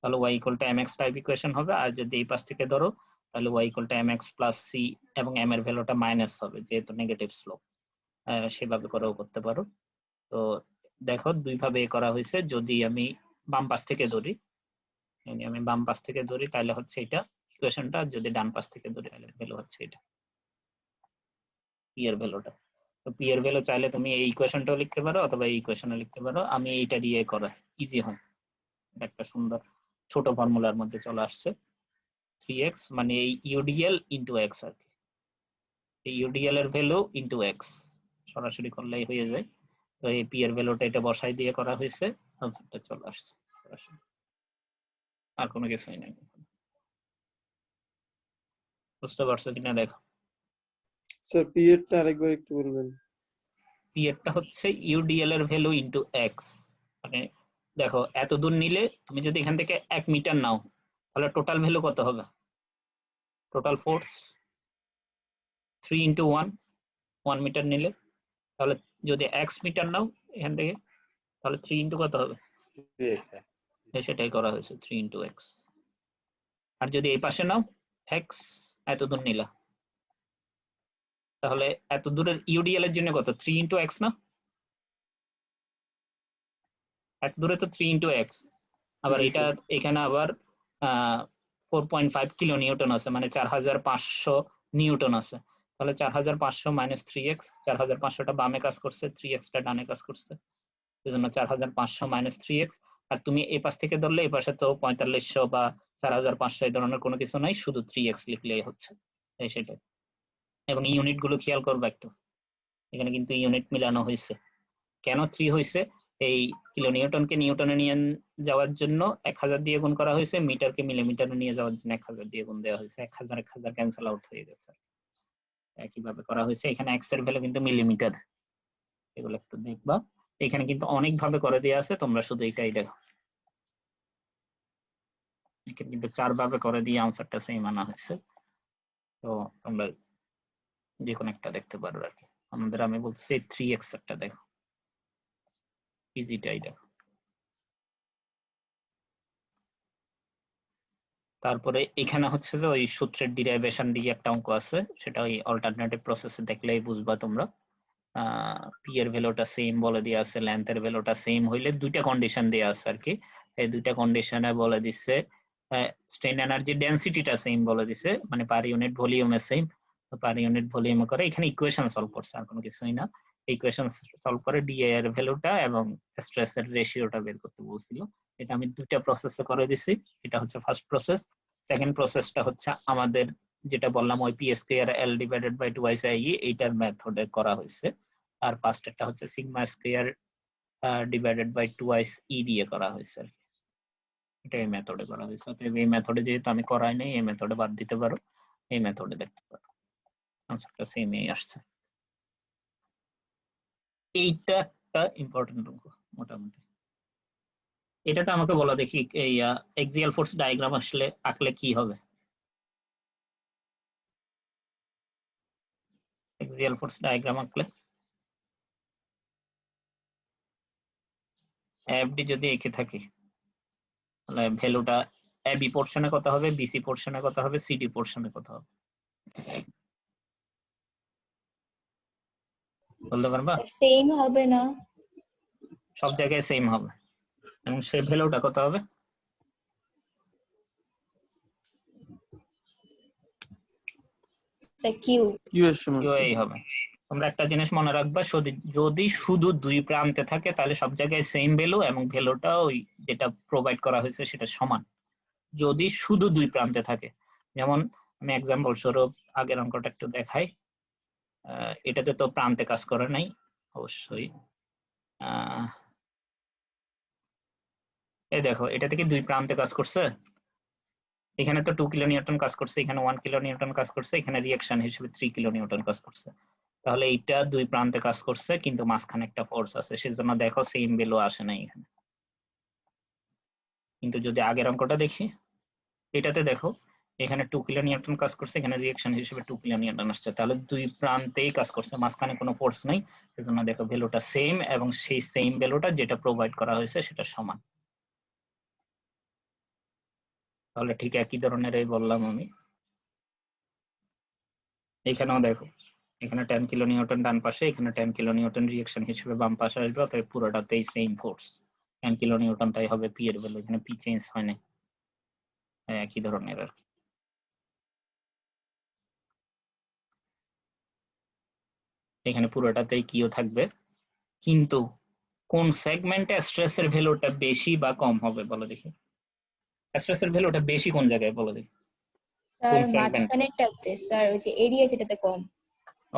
তাহলে y equal to mx type equation হবে, আর যদি এই পাশ থেকে ধরো তাহলে y equal to mx plus c, এবং m এর ভ্যালুটা মাইনাস হবে যেহেতু নেগেটিভ স্লোপ, সেভাবে করেও করতে পারো। তো দেখো দুই ভাবে করা হয়েছে, যদি আমি বাম পাশ থেকে ধরি, আমি বাম পাশ থেকে ধরি তাহলে হচ্ছে এটা ইকুয়েশনটা, যদি ডান পাশ থেকে ধরি তাহলে ভ্যালু হচ্ছে এটা পি এর ভ্যালুটা। তো পি এর ভ্যালু চাইলে তুমি এই ইকুয়েশনটাও লিখতে পারো, অথবা এই ইকুয়েশনও লিখতে পারো। আমি এইটা দিয়ে করা ইজি হয়, একটা সুন্দর ছোট ফর্মুলার মধ্যে চলে আসছে। 3x মানে এই ইউডিএল ইন্টু এক্স আর কি, এই ইউডিএল এর ভ্যালু ইন্টু এক্স সরাসরি করলেই হয়ে যায়। তো এই পি এর ভ্যালুটা এটা বসাই দিয়ে করা হয়েছে, আনসারটা চলে আসছে সরাসরি, আর কোনো কিছুই নাই। বুঝতে পারছো কিনা দেখো। স্যার পি এরটা আরেকবার একটু বলবেন। পি এরটা হচ্ছে ইউডিএল এর ভ্যালু ইন্টু এক্স, মানে দেখো এত দূর নিলে তুমি যদি এখান থেকে 1 মিটার নাও তাহলে টোটাল ভ্যালু কত হবে? টোটাল ফোর্স 3 ইন্টু 1 মিটার নিলে, তাহলে যদি x মিটার নাও এখান থেকে তাহলে 3 ইন্টু কত হবে? 3x সেটাই করা হয়েছে 3 ইন্টু এক্স। আর যদি এই পাশে নাও x এত দূর নিলা, তাহলে এত দূরের ইউডিএল এর জন্য কত? 3 ইন্টু এক্স না? এত দূরে তো 3 ইন্টু এক্স। আবার জি, এটা এখানে আবার 4.5 কিলো নিউটন আছে, মানে 4500 নিউটন আছে। তাহলে 4500 মাইনাস 3x, 4500টা বামে কাজ করছে, 3xটা ডানে কাজ করছে, সেজন্য 4500 মাইনাস 3x। আর তুমি এই পাশ থেকে ধরলে এই পাশে তো 4500 বা 4500 এই ধরনের কোনো কিছু নাই, শুধু 3x লিখলেই হচ্ছে, এই সেটাই। এবং ইউনিট গুলো খেয়াল করবে একটু, এখানে কিন্তু ইউনিট মিলানো হয়েছে। কেন 3 হয়েছে? এই কিলো নিউটনকে নিউটনে নিয়ে যাওয়ার জন্য 1000 দিয়ে গুণ করা হয়েছে, মিটারকে মিলিমিটারে নিয়ে যাওয়ার জন্য 1000 দিয়ে গুণ দেওয়া হয়েছে, 1000 ক্যান্সেল আউট হয়ে গেছে। একইভাবে করা হয়েছে। এখানে এক্স এর ভ্যালু কিন্তু মিলিমিটার, এগুলো একটু দেখবা। এখানে কিন্তু অনেক ভাবে করে দেওয়া আছে, তোমরা শুধু এটাই দেখো। এখানে কিন্তু 4 ভাবে করে দিয়ে আনসারটা সেম আনা হয়েছে, তো তোমরা যে কোনো একটা দেখতে পারো আর কি। আমাদের আমি বলছি 3x একটা দেখো, ইজিটাই দেখো। তারপরে এখানে হচ্ছে যে ওই সূত্রের ডিরাইভেশন দিয়ে একটা অঙ্ক আছে, সেটা ওই অল্টারনেটিভ প্রসেসে দেখলেই বুঝবা তোমরা। পি এর ভ্যালুটা সেম বলে দেওয়া আছে, লেন্থ এর ভ্যালুটা সেম হইলে দুইটা কন্ডিশন দেওয়া আছে আর কি। এই দুইটা কন্ডিশনে বলে দিচ্ছে স্ট্রেন এনার্জি ডেনসিটিটা সেম বলে দিছে, মানে পার ইউনিট ভলিউমে সেম। তো পার ইউনিট ভলিউমে করে এখানে ইকুয়েশন সলভ করছে, আর কোনো কিছুই না। ইকুয়েশন সলভ করে ডিএ এর ভ্যালুটা এবং স্ট্রেস এর রেশিওটা বের করতে বলছিল। এটা আমি দুইটা প্রসেসে করে দিছি। এটা হচ্ছে ফার্স্ট প্রসেস। সেকেন্ড প্রসেসটা হচ্ছে আমাদের যেটা বললাম ওই P square L divided by 2i এইটার মেথডে করা হয়েছে। আর ফার্স্ট একটা হচ্ছে sigma square divided by 2i দিয়ে করা হয়েছে আর কি। এটা এই মেথডে করা হয়েছে। অতএব এই মেথডে যেহেতু আমি করাই নাই, এই মেথডে বাদ দিতে পারো, এই মেথডে দেখতে পারো, আনসারটা সেমই আসছে। এইটা একটা ইম্পর্টেন্ট অঙ্ক মোটামুটি। এটাতে আমাকে বলা দেখি এই এক্সিয়াল ফোর্স ডায়াগ্রাম আসলে আঁকলে কি হবে? এক্সিয়াল ফোর্স ডায়াগ্রাম আঁকলে এফডি যদি এঁকে থাকি তাহলে ভ্যালুটা এবি পোর্শনে কত হবে, বিসি পোর্শনে কত হবে, সিডি পোর্শনে কত হবে বলতে পারবা? সেম হবে না? সব জায়গায় সেম হবে, এবং সেই ভ্যালুটা কত হবে? কিউ কিউ এর সমান কিউ এই হবে। তোমরা একটা জিনিস মনে রাখবা, যদি শুধু দুই প্রান্তে থাকে তাহলে সব জায়গায় সেম ভ্যালু এবং ভ্যালুটা ওই যেটা প্রোভাইড করা হয়েছে সেটা সমান। যদি শুধু দুই প্রান্তে থাকে, যেমন আমি এক্সাম্পল স্বরূপ আগের অঙ্কটা একটু দেখাই। এটাতে তো প্রান্তে কাজ করে নাই অবশ্যই। এই দেখো, এটা থেকে দুই প্রান্তে কাজ করছে। এখানে তো 2 কিলো নিউটন কাজ করছে, এখানে 1 কিলো নিউটন কাজ করছে, এখানে রিঅ্যাকশন হিসেবে 3 কিলো নিউটন কাজ করছে। তাহলে এইটা দুই প্রান্তে কাজ করছে, কিন্তু মাঝখানে একটা ফোর্স আছে, সেজন্য দেখো সেম ভ্যালু আসে না এখানে। কিন্তু যদি আগের অঙ্কটা দেখি, এটাতে দেখো এখানে 2 কিলো নিউটন কাজ করছে, এখানে রিঅ্যাকশন হিসেবে 2 কিলো নিউটন আসছে, তাহলে দুই প্রান্তেই কাজ করছে, মাঝখানে কোনো ফোর্স নাই, সেজন্য দেখো ভ্যালুটা সেম, এবং সেই সেম ভ্যালুটা যেটা প্রোভাইড করা হয়েছে সেটা সমান। তাহলে ঠিক একই ধরনের এই বললাম আমি। এখানেও দেখো, এখানে 10 কিলো নিউটন ডান পাশে, এখানে 10 কিলো নিউটন রিঅ্যাকশন হিসেবে বাম পাশে আসবে, অতএব পুরোটাতেই সেম ফোর্স 10 কিলো নিউটনটাই হবে পি এর ভ্যালু, এখানে পি চেঞ্জ হয় না, একই ধরনের আর কি। এখানে পুরোটাতেই কিও থাকবে, কিন্তু কোন সেগমেন্টে স্ট্রেসের ভ্যালুটা বেশি বা কম হবে বলো দেখি? স্ট্রেসের ভ্যালুটা বেশি কোন জায়গায় বলো দেখি? Sir Full segment. মাঝখানেরটাতে স্যার ওই যে এরিয়া যেটাতে কম।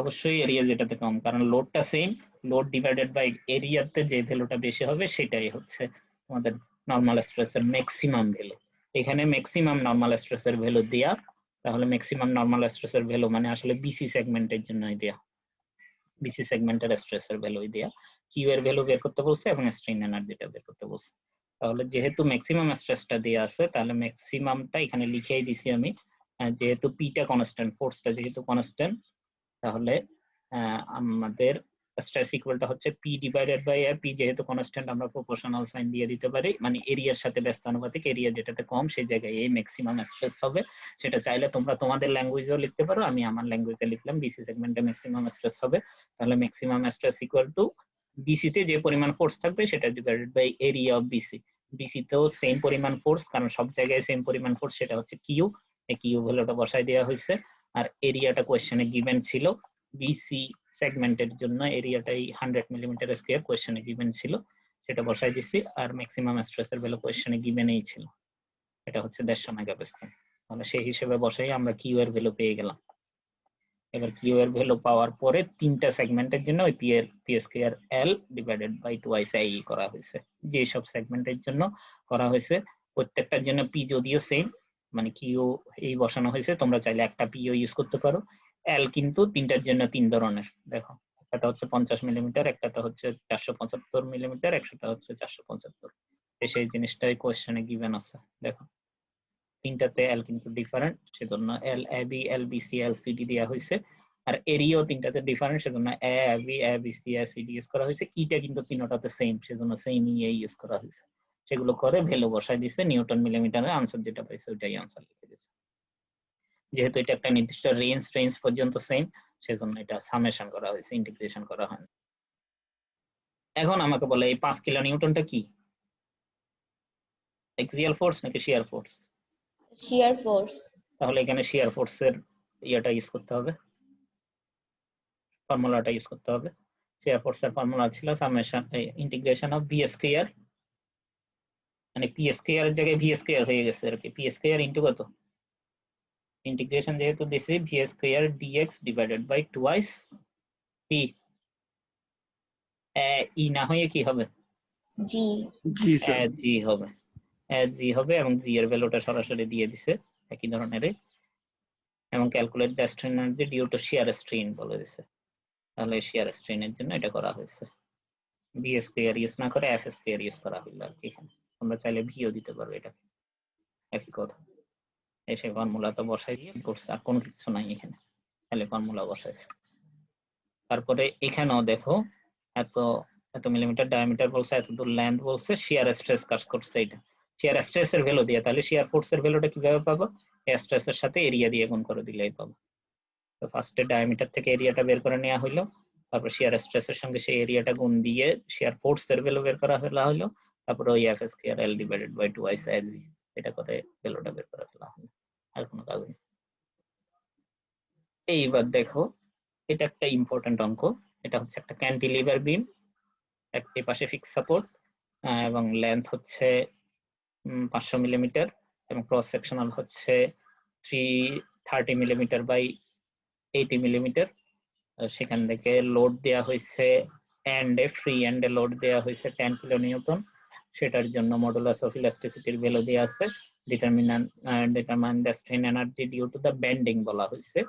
অবশ্যই এরিয়া যেটাতে কম, কারণ লোডটা সেম, লোড ডিভাইডেড বাই এরিয়াতে যে ভ্যালুটা বেশি হবে সেটাই হচ্ছে আমাদের নরমাল স্ট্রেসের ম্যাক্সিমাম ভ্যালু। এখানে ম্যাক্সিমাম নরমাল স্ট্রেসের ভ্যালু দেয়া, তাহলে ম্যাক্সিমাম নরমাল স্ট্রেসের ভ্যালু মানে আসলে বিসি সেগমেন্টের জন্যই দেয়া, বিসি সেগমেন্টের স্ট্রেসের ভ্যালুই দেয়া। কিউ এর ভ্যালু বের করতে বলছে এবং স্ট্রেইন এনার্জিটা বের করতে বলছে। তাহলে যেহেতু ম্যাক্সিমাম স্ট্রেসটা দেয়া আছে, তাহলে ম্যাক্সিমামটা এখানে লিখেই দিছি আমি। যেহেতু পিটা কনস্ট্যান্ট, ফোর্সটা যেহেতু কনস্ট্যান্ট, তাহলে আমাদের স্ট্রেস ইকুয়ালটা হচ্ছে পি ডিভাইডেড বাই আর। পি যেহেতু কনস্ট্যান্ট, আমরা প্রপোর্শনাল সাইন দিয়ে দিতে পারি, মানে এরিয়ার সাথে ব্যস্তানুপাতিক, এরিয়া যেটাতে কম সেই জায়গায় এই ম্যাক্সিমাম স্ট্রেস হবে। সেটা চাইলে তোমরা তোমাদের ল্যাঙ্গুয়েজেও লিখতে পারো, আমি আমার ল্যাঙ্গুয়েজে লিখলাম বিসি সেগমেন্টে ম্যাক্সিমাম স্ট্রেস হবে। তাহলে maximum stress equal to BC তে যে পরিমাণ ফোর্স থাকবে সেটা divided by area of BC. BC তেও সেম পরিমাণ ফোর্স, কারণ সব জায়গায় সেম পরিমাণ ফোর্স, সেটা হচ্ছে কিউ। এই কিউ ভ্যালুটা বসাই দেওয়া হয়েছে। আর এরিয়াটা কোশ্চেনে গিভেন ছিল, বিসি সেগমেন্টের জন্য এরিয়াটাই 100 মিলিমিটার স্কয়ার কোশ্চেনে গিভেন ছিল, সেটা বসাই দিছি। আর ম্যাক্সিমাম স্ট্রেসের ভ্যালু কোশ্চেনে গিভেনই ছিল, এটা হচ্ছে 150 মেগাপাস্কাল। তাহলে সেই হিসেবে বসাই আমরা কিউ এর ভ্যালু পেয়ে গেলাম। এবার কিউ এর ভ্যালু পাওয়ার পরে তিনটা সেগমেন্টের জন্য ওই P square L divided by twice I করা হয়েছে। যে সব সেগমেন্টের জন্য করা হয়েছে প্রত্যেকটার জন্য পি যদিও সেম, মানে কিউ এই বসানো হয়েছে, তোমরা চাইলে একটা পিও ইউজ করতে পারো। এল কিন্তু তিনটার জন্য তিন ধরনের, দেখো একটা হচ্ছে 50 মিলিমিটার, একটা হচ্ছে 475 মিলিমিটার, একটা হচ্ছে 475। সেই জিনিসটাই কোশ্চেনে গিভেন আছে, দেখো তিনটাতে এল কিন্তু ডিফারেন্ট, সেজন্য L A B, L B C, L C D দেওয়া হয়েছে। আর এরিয়াও তিনটাতে ডিফারেন্ট, সেজন্য A B, A B C, A C D use করা হয়েছে। ইটা কিন্তু তিনটাতে সেম, সেজন্য সেম ই ইউজ করা হয়েছে। সেগুলো করে ভ্যালু বসাই দিছে, নিউটন মিলিমিটারে আনসার যেটা পাইছে ওইটাই আনসার লিখে দিছে। যেহেতু এটা একটা নির্দিষ্ট রেঞ্জ পর্যন্ত সেম, সেজন্য এটা সামেশন করা হয়েছে, ইন্টিগ্রেশন করা হয়। এখন আমাকে বলে এই 5 কিলো নিউটনটা কি, এক্সিয়াল ফোর্স নাকি শিয়ার ফোর্স? Shear force. তাহলে এখানে শিয়ার ফোর্সের ইয়েটা ইউজ করতে হবে, ফর্মুলাটা ইউজ করতে হবে। শিয়ার ফোর্সের ফর্মুলা ছিল summation integration of B square, মানে পি স্কয়ার এর জায়গায় ভি স্কয়ার হয়ে গেছে আর কি, পি স্কয়ার ইনটু কত, ইন্টিগ্রেশন যেহেতু দিছি V square dx divided by twice P. E না হয়ে কি হবে, জি জি স্যার। জি হবে, জি হবে, এবং জি এর ভ্যালুটা সরাসরি দিয়ে দিছে একই ধরনের, এবং calculate the strain energy due to shear strain বলে দিছে। তাহলে শিয়ার স্ট্রেনের জন্য এটা করা হয়েছে, বি স্কয়ার ইউজ না করে এফ স্কয়ার ইউজ করা হলো আর কি। এখানে তোমরা চাইলে ভিও দিতে পারবে, এটা একই কথা। এসে ফর্মুলা তো বসাই দিয়ে করছে, আর কোনো কিছু নাই এখানে, খালি ফর্মুলা বসাইছে। তারপরে এখানেও দেখো এত মিলিমিটার ডায়ামিটার বলছে, এত দূর লেন্থ বলছে, শিয়ার স্ট্রেস কাজ করছে। এটা শিয়ার স্ট্রেসের ভ্যালু দিয়ে, তাহলে শিয়ার ফোর্সের ভ্যালুটা কিভাবে পাবো, স্ট্রেসের সাথে এরিয়া দিয়ে গুণ করে দিলেই পাবো। তো ফার্স্টে ডায়ামিটার থেকে এরিয়াটা বের করে নেওয়া হলো, তারপর শিয়ার স্ট্রেসের সঙ্গে সেই এরিয়াটা গুণ দিয়ে শিয়ার ফোর্সের ভ্যালু বের করা হলো, তারপর ওই F square L divided by twice G, এটা করে ভ্যালুটা বের করে ফেলা হলো, আর কোনো কাজ নেই। এইবার দেখো এটা একটা ইম্পর্টেন্ট অঙ্ক, এটা হচ্ছে একটা ক্যান্টিলিভার বিম, একটি পাশে ফিক্স সাপোর্ট, এবং লেন্থ হচ্ছে 500 মিলিমিটার, এবং ক্রস সেকশনাল হচ্ছে 330 মিলিমিটার বাই 80 মিলিমিটার। সেখান থেকে লোড দেয়া হয়েছে ফ্রি এন্ডে লোড দেয়া হয়েছে 10 কিলো নিউটন। সেটার জন্য মডুলাস অফ ইলাস্টিসিটির ভ্যালু দেয়া আছে, determine the strain energy due to the bending বলা হয়েছে,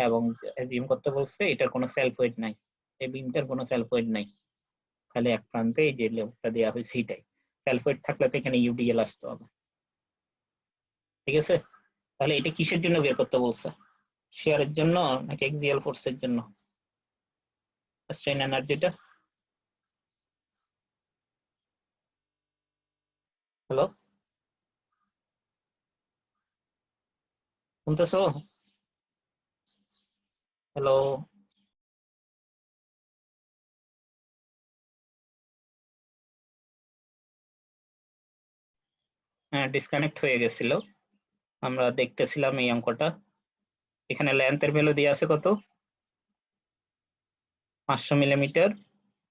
এবং অ্যাজিউম করতে বলছে এটার কোনো সেলফ ওয়েট নাই, এই বিমটার কোনো সেলফ ওয়েট নাই, খালি এক প্রান্তে এই যে লোডটা দেয়া হয়েছে এটাই। সেলফ ওয়েট থাকলে তো এখানে ইউডিএল আসতে হবে, ঠিক আছে? তাহলে এটা কিসের জন্য বের করতে বলছে, শিয়ারের জন্য নাকি এক্সিয়াল ফোর্সের জন্য স্ট্রেন এনার্জিটা? হ্যালো, শুনতেছো? হ্যালো, হ্যাঁ ডিসকানেক্ট হয়ে গেছিল, আমরা দেখতেছিলাম এই অঙ্কটা। এখানে লেন্থের ভ্যালু দিয়ে আছে কত, 500 মিলিমিটার,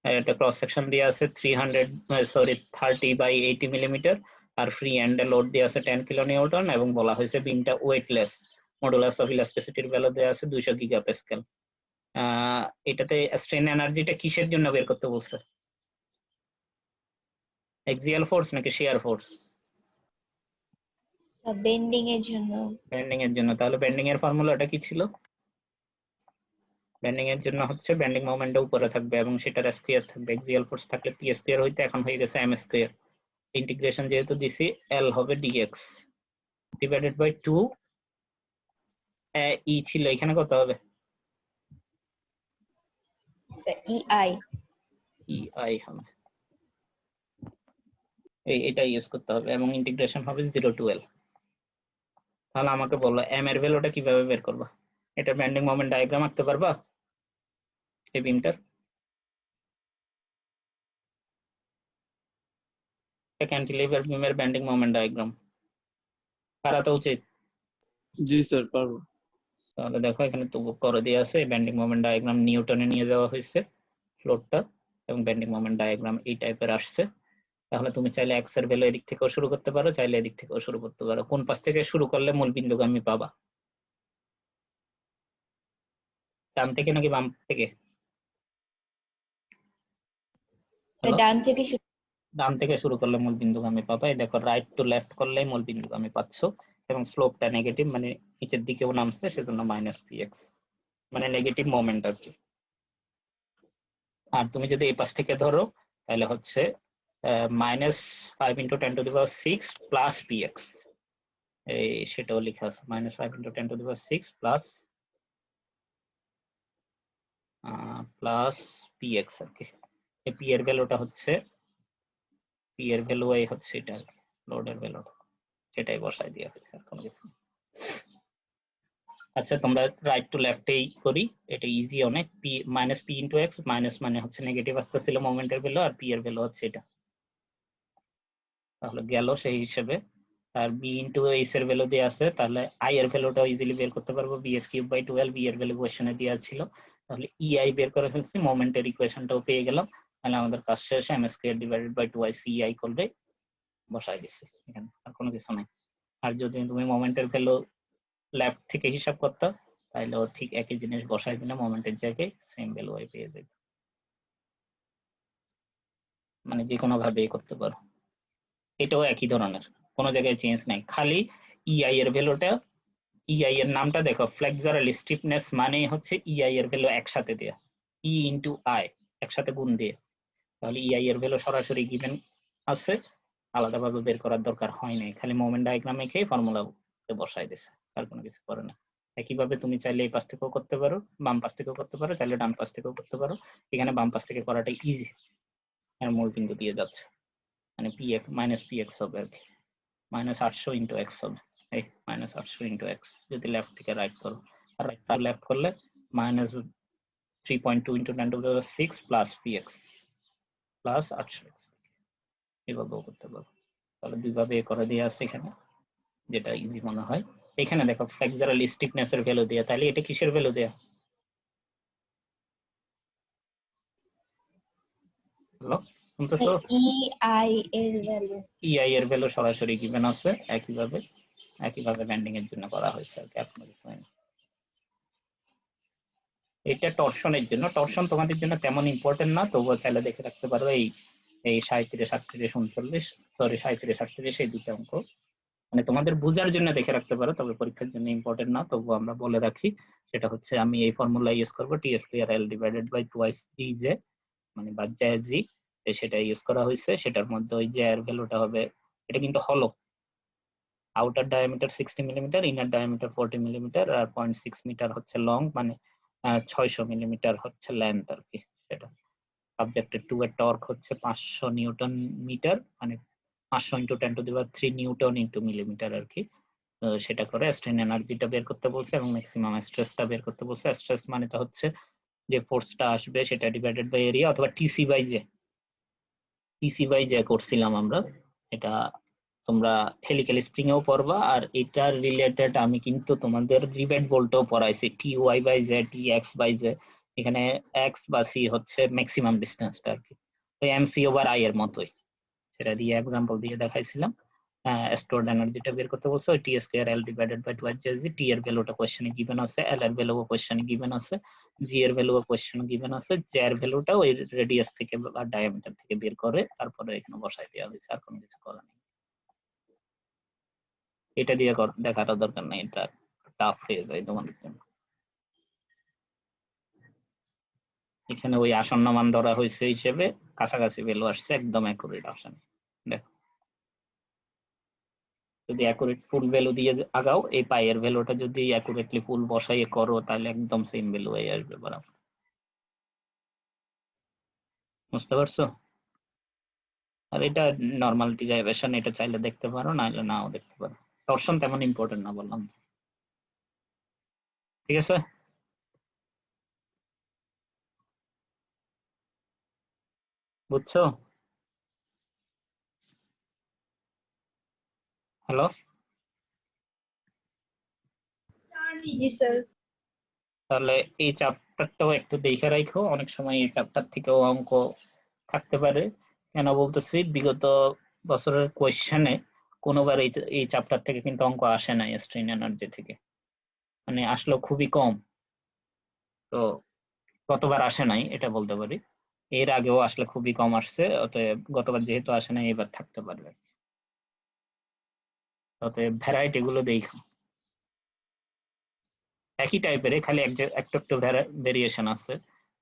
এটা ক্রস সেকশন দিয়ে আছে 30 বাই 80 মিলিমিটার, আর ফ্রি এন্ডে লোড দিয়ে আছে 10 কিলো নিউটন, এবং বলা হয়েছে বিমটা ওয়েটলেস। মডুলাস অফ ইলাস্টিসিটির ভ্যালু দেওয়া আছে 200 গিগাপ্যাসকেল। এটাতে স্ট্রেন এনার্জিটা কিসের জন্য বের করতে বলছে? এক্সিয়াল ফোর্স নাকি শিয়ার ফোর্স? বেন্ডিং এর জন্য। বেন্ডিং এর জন্য। তাহলে বেন্ডিং এর ফর্মুলাটা কি ছিল? বেন্ডিং এর জন্য হচ্ছে বেন্ডিং মোমেন্টটা উপরে থাকবে এবং সেটার স্কয়ার থাকবে। এক্সিয়াল ফোর্স থাকলে পি স্কয়ার হইতে এখন হয়ে গেছে এম স্কয়ার। ইন্টিগ্রেশন যেহেতু দিছি এল হবে ডিএক্স ডিভাইডেড বাই 2 ই ছিল, এখানে কত হবে? ইআই ইআই হবে, এটা ইউজ করতে হবে এবং ইন্টিগ্রেশন হবে 0 টু এল। তাহলে আমাকে বলো এম এর ভ্যালুটা কিভাবে বের করবা? এটা বেন্ডিং মোমেন্ট ডায়াগ্রাম আঁকতে পারবা এই বিমটার? ক্যান্টিলিভার বিমের বেন্ডিং মোমেন্ট ডায়াগ্রাম পারা তো উচিত। জি স্যার পারবো। তাহলে দেখো এখানে তো করে দেওয়া আছে বেন্ডিং মোমেন্ট ডায়াগ্রাম নিউটনে নিয়ে যাওয়া হয়েছে ফ্লোরটা এবং বেন্ডিং মোমেন্ট ডায়াগ্রাম এই টাইপের আসছে। তাহলে তুমি চাইলে এক্স এর ভ্যালু এদিক থেকেও শুরু করতে পারো, চাইলে এদিক থেকেও শুরু করতে পারো। কোন পাশ থেকে শুরু করলে মূল বিন্দুগামী পাবা? ডান থেকে নাকি বাম থেকে? Hello? ডান থেকে ডান থেকে শুরু করলে মূল বিন্দুগামী পাবা। এই দেখো রাইট টু লেফট করলে মূল বিন্দুগামী পাচ্ছ এবং স্লোপটা নেগেটিভ, মানে নিচের দিকেও নামছে, সেজন্য মাইনাস পিএক্স, মানে নেগেটিভ মোমেন্ট আর কি। আর তুমি যদি এই পাশ থেকে ধরো তাহলে হচ্ছে -5 × 10⁶ প্লাস পিএক্স, এই সেটাও লেখা আছে -5 × 10⁶ প্লাস পিএক্স আর কি। এই পি এর ভ্যালুটা হচ্ছে পি এর ভ্যালু এই হচ্ছে এটা আর কি, লোডের ভ্যালু সেটাই বসাই দেওয়া হয়েছে আর কোনো কিছু। আচ্ছা তোমরা রাইট টু লেফটেই করি, এটা ইজি অনেক। P minus P into x, minus মানে হচ্ছে নেগেটিভ আসতেছিল মোমেন্টের ভ্যালু, আর পি এর ভ্যালু হচ্ছে এটা, তাহলে গেল সেই হিসেবে। আর বি ইন্টু এইচ এর ভ্যালু দেওয়া আছে, তাহলে আই এর ভ্যালুটা ইজিলি বের করতে পারবো, bs³/12 বি এর ভ্যালু কোশ্চেনে দেওয়া ছিল, তাহলে ইআই বের করে ফেলছি, মোমেন্টের ইকুয়েশনটাও পেয়ে গেলাম। তাহলে আমাদের কাজ শেষ, m²/2ici করলে বসাই দিচ্ছি এখানে, আর কোনো কিছু নাই। আর যদি তুমি মোমেন্টের ভ্যালু লেফট থেকে হিসাব করতে তাহলে ঠিক একই জিনিস বসাই দিলে মোমেন্টের জায়গায় সেম ভ্যালু পেয়ে যাবে, মানে যে কোনো ভাবে করতে পারো। এটাও একই ধরনের, কোনো জায়গায় চেঞ্জ নাই, খালি ইআই এর ভ্যালুটা, ইআই এর নামটা দেখো, ফ্লেক্সারাল স্টিফনেস মানে হচ্ছে ইআই এর ভ্যালু একসাথে দেয়া, ই ইন্টু আই একসাথে গুণ দিয়ে, তাহলে ইআই এর ভ্যালু সরাসরি গিভেন আছে, আলাদাভাবে বের করার দরকার হয় নাই, খালি মোমেন্ট ডায়াগ্রামে খেয়ে ফর্মুলা বসাই দিছে, আর কোনো কিছু করে না। একইভাবে তুমি চাইলে এই পাশ থেকেও করতে পারো, বাম পাশ থেকেও করতে পারো, চাইলে ডান পাশ থেকেও করতে পারো। এখানে বাম পাশ থেকে করাটা ইজি, এর মূল বিন্দু দিয়ে যাচ্ছে, মানে পিএক্স মাইনাস পিএক্স হবে আর কি, -800 × x হবে, এই -800 × x যদি লেফট থেকে রাইট করো, আর রাইট টু লেফট করলে -3.2 × 10⁶ প্লাস px প্লাস 800x, এভাবেও করতে পারো। তাহলে দুইভাবে করে দেওয়া আছে এখানে, যেটা ইজি মনে হয়। এখানে দেখো ফ্লেক্সারাল স্টিফনেস এর ভ্যালু দেয়া, তাহলে এটা কিসের ভ্যালু দেয়া? হ্যালো, শুনতেছো? ইআই এর ভ্যালু। ইআই এর ভ্যালু সরাসরি গিভেন আছে, একইভাবে ব্যান্ডিং এর জন্য করা হয়েছে আর কি, আপনার কিছু হয়নি। এটা টরশনের জন্য, টরশন তোমাদের জন্য তেমন ইম্পর্টেন্ট না, তবুও চাইলে দেখে রাখতে পারো। এই 37, 38, 39, সরি 37, 38 এই দুটো অঙ্ক মানে তোমাদের বোঝার জন্য দেখে রাখতে পারো, তবে পরীক্ষার জন্য ইম্পর্টেন্ট না, তবুও আমরা বলে রাখি। সেটা হচ্ছে আমি এই ফর্মুলা ইউজ করবো, t²l/2j মানে বাদ যায় জি, সেটা ইউজ করা হয়েছে। সেটার মধ্যে ওই j এর ভ্যালুটা হবে, এটা কিন্তু হলো, outer diameter 60 millimetre, inner diameter 40 millimetre, আর 0.6 মিটার হচ্ছে লং, মানে 600 মিলিমিটার হচ্ছে লেন্থ আর কি। সেটা সাবজেক্টের 2 এর টর্ক হচ্ছে 500 নিউটন মিটার, মানে 500 × 10⁻³ নিউটন × মিলিমিটার আর কি। সেটা করে স্ট্রেন এনার্জিটা বের করতে বলছে এবং ম্যাক্সিমাম স্ট্রেসটা বের করতে বলছে। স্ট্রেস মানে তো হচ্ছে যে ফোর্সটা আসবে সেটা ডিভাইডেড বাই এরিয়া, অথবা টিসি/জে করছিলাম আমরা, এটা তোমরা হেলিক্যাল স্প্রিং এও পড়বা। আর এটার রিলেটেড আমি কিন্তু তোমাদের রিবেট বোল্টেও পড়াইছি, ty/জে, tx/জে, এখানে x বা c হচ্ছে ম্যাক্সিমাম ডিসটেন্সটা আর কি, ওই mc/i এর মতোই, সেটা দিয়ে এক্সাম্পল দিয়ে দেখাইছিলাম। স্টোরড এনার্জিটা বের করতে বলছে, ওই টি স্কয়ার এল ডিভাইডেড বাই 2 টি এর ভ্যালুটা কোশ্চেনে গিভেন আছে, এল এর ভ্যালুও কোশ্চেনে গিভেন আছে, জি এর ভ্যালুও কোশ্চেনে গিভেন আছে, জে এর ভ্যালুটা ওই রেডিয়াস থেকে বা ডায়ামিটার থেকে বের করে তারপরে এখানে বসাই দেওয়া হয়েছে, আর কোনো কিছু করা নেই। এটা দিয়ে দেখাটা দরকার নেই, এটা টাফ হয়ে যায় তোমাদের জন্য। এখানে ওই আসন্ন মান ধরা হয়েছে হিসেবে কাছাকাছি ভ্যালু আসছে, একদম অ্যাকুরেট আসে না। দেখো যদি অ্যাকুরেট ফুল ভ্যালু দিয়ে আগাও, এই পাইয়ের ভ্যালুটা যদি অ্যাকুরেটলি ফুল বসাইয়ে করো তাহলে একদম সেম ভ্যালু হয়ে আসবে বরাবর। বুঝতে পারছো? আর এটা নরমাল ডিরাইভেশন, এটা চাইলে দেখতে পারো, নাহলে নাও দেখতে পারো। টরশন তেমন ইম্পর্টেন্ট না বললাম, ঠিক আছে? বুঝছো? হ্যালো, জি স্যার। তাহলে এই চ্যাপ্টারটাও একটু দেখে রাখো, অনেক সময় এই চ্যাপ্টার থেকেও অঙ্ক থাকতে পারে। কেন বলতেছি, বিগত বছরের কোয়েশ্চেনে কোনোবার এই চ্যাপ্টার থেকে কিন্তু অঙ্ক আসে না, স্ট্রেন এনার্জি থেকে, মানে আসলো খুবই কম। তো গতবার আসে নাই এটা বলতে পারি, এর আগেও আসলে খুবই কম আসছে, অতএব গতবার যেহেতু আসে নাই এবার থাকতে পারবে। অতএব ভ্যারাইটি গুলো দেখো, একই টাইপের, খালি একটু একটু ভেরিয়েশন আছে,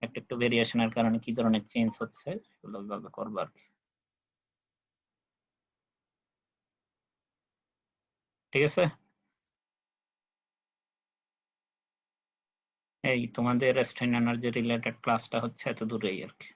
একটু একটু ভেরিয়েশনের কারণে কি ধরনের চেঞ্জ হচ্ছে সেগুলো ভাবে করবো আর কি। ঠিক আছে, এই তোমাদের স্ট্রেন এনার্জি রিলেটেড ক্লাসটা হচ্ছে এত দূরেই আর কি।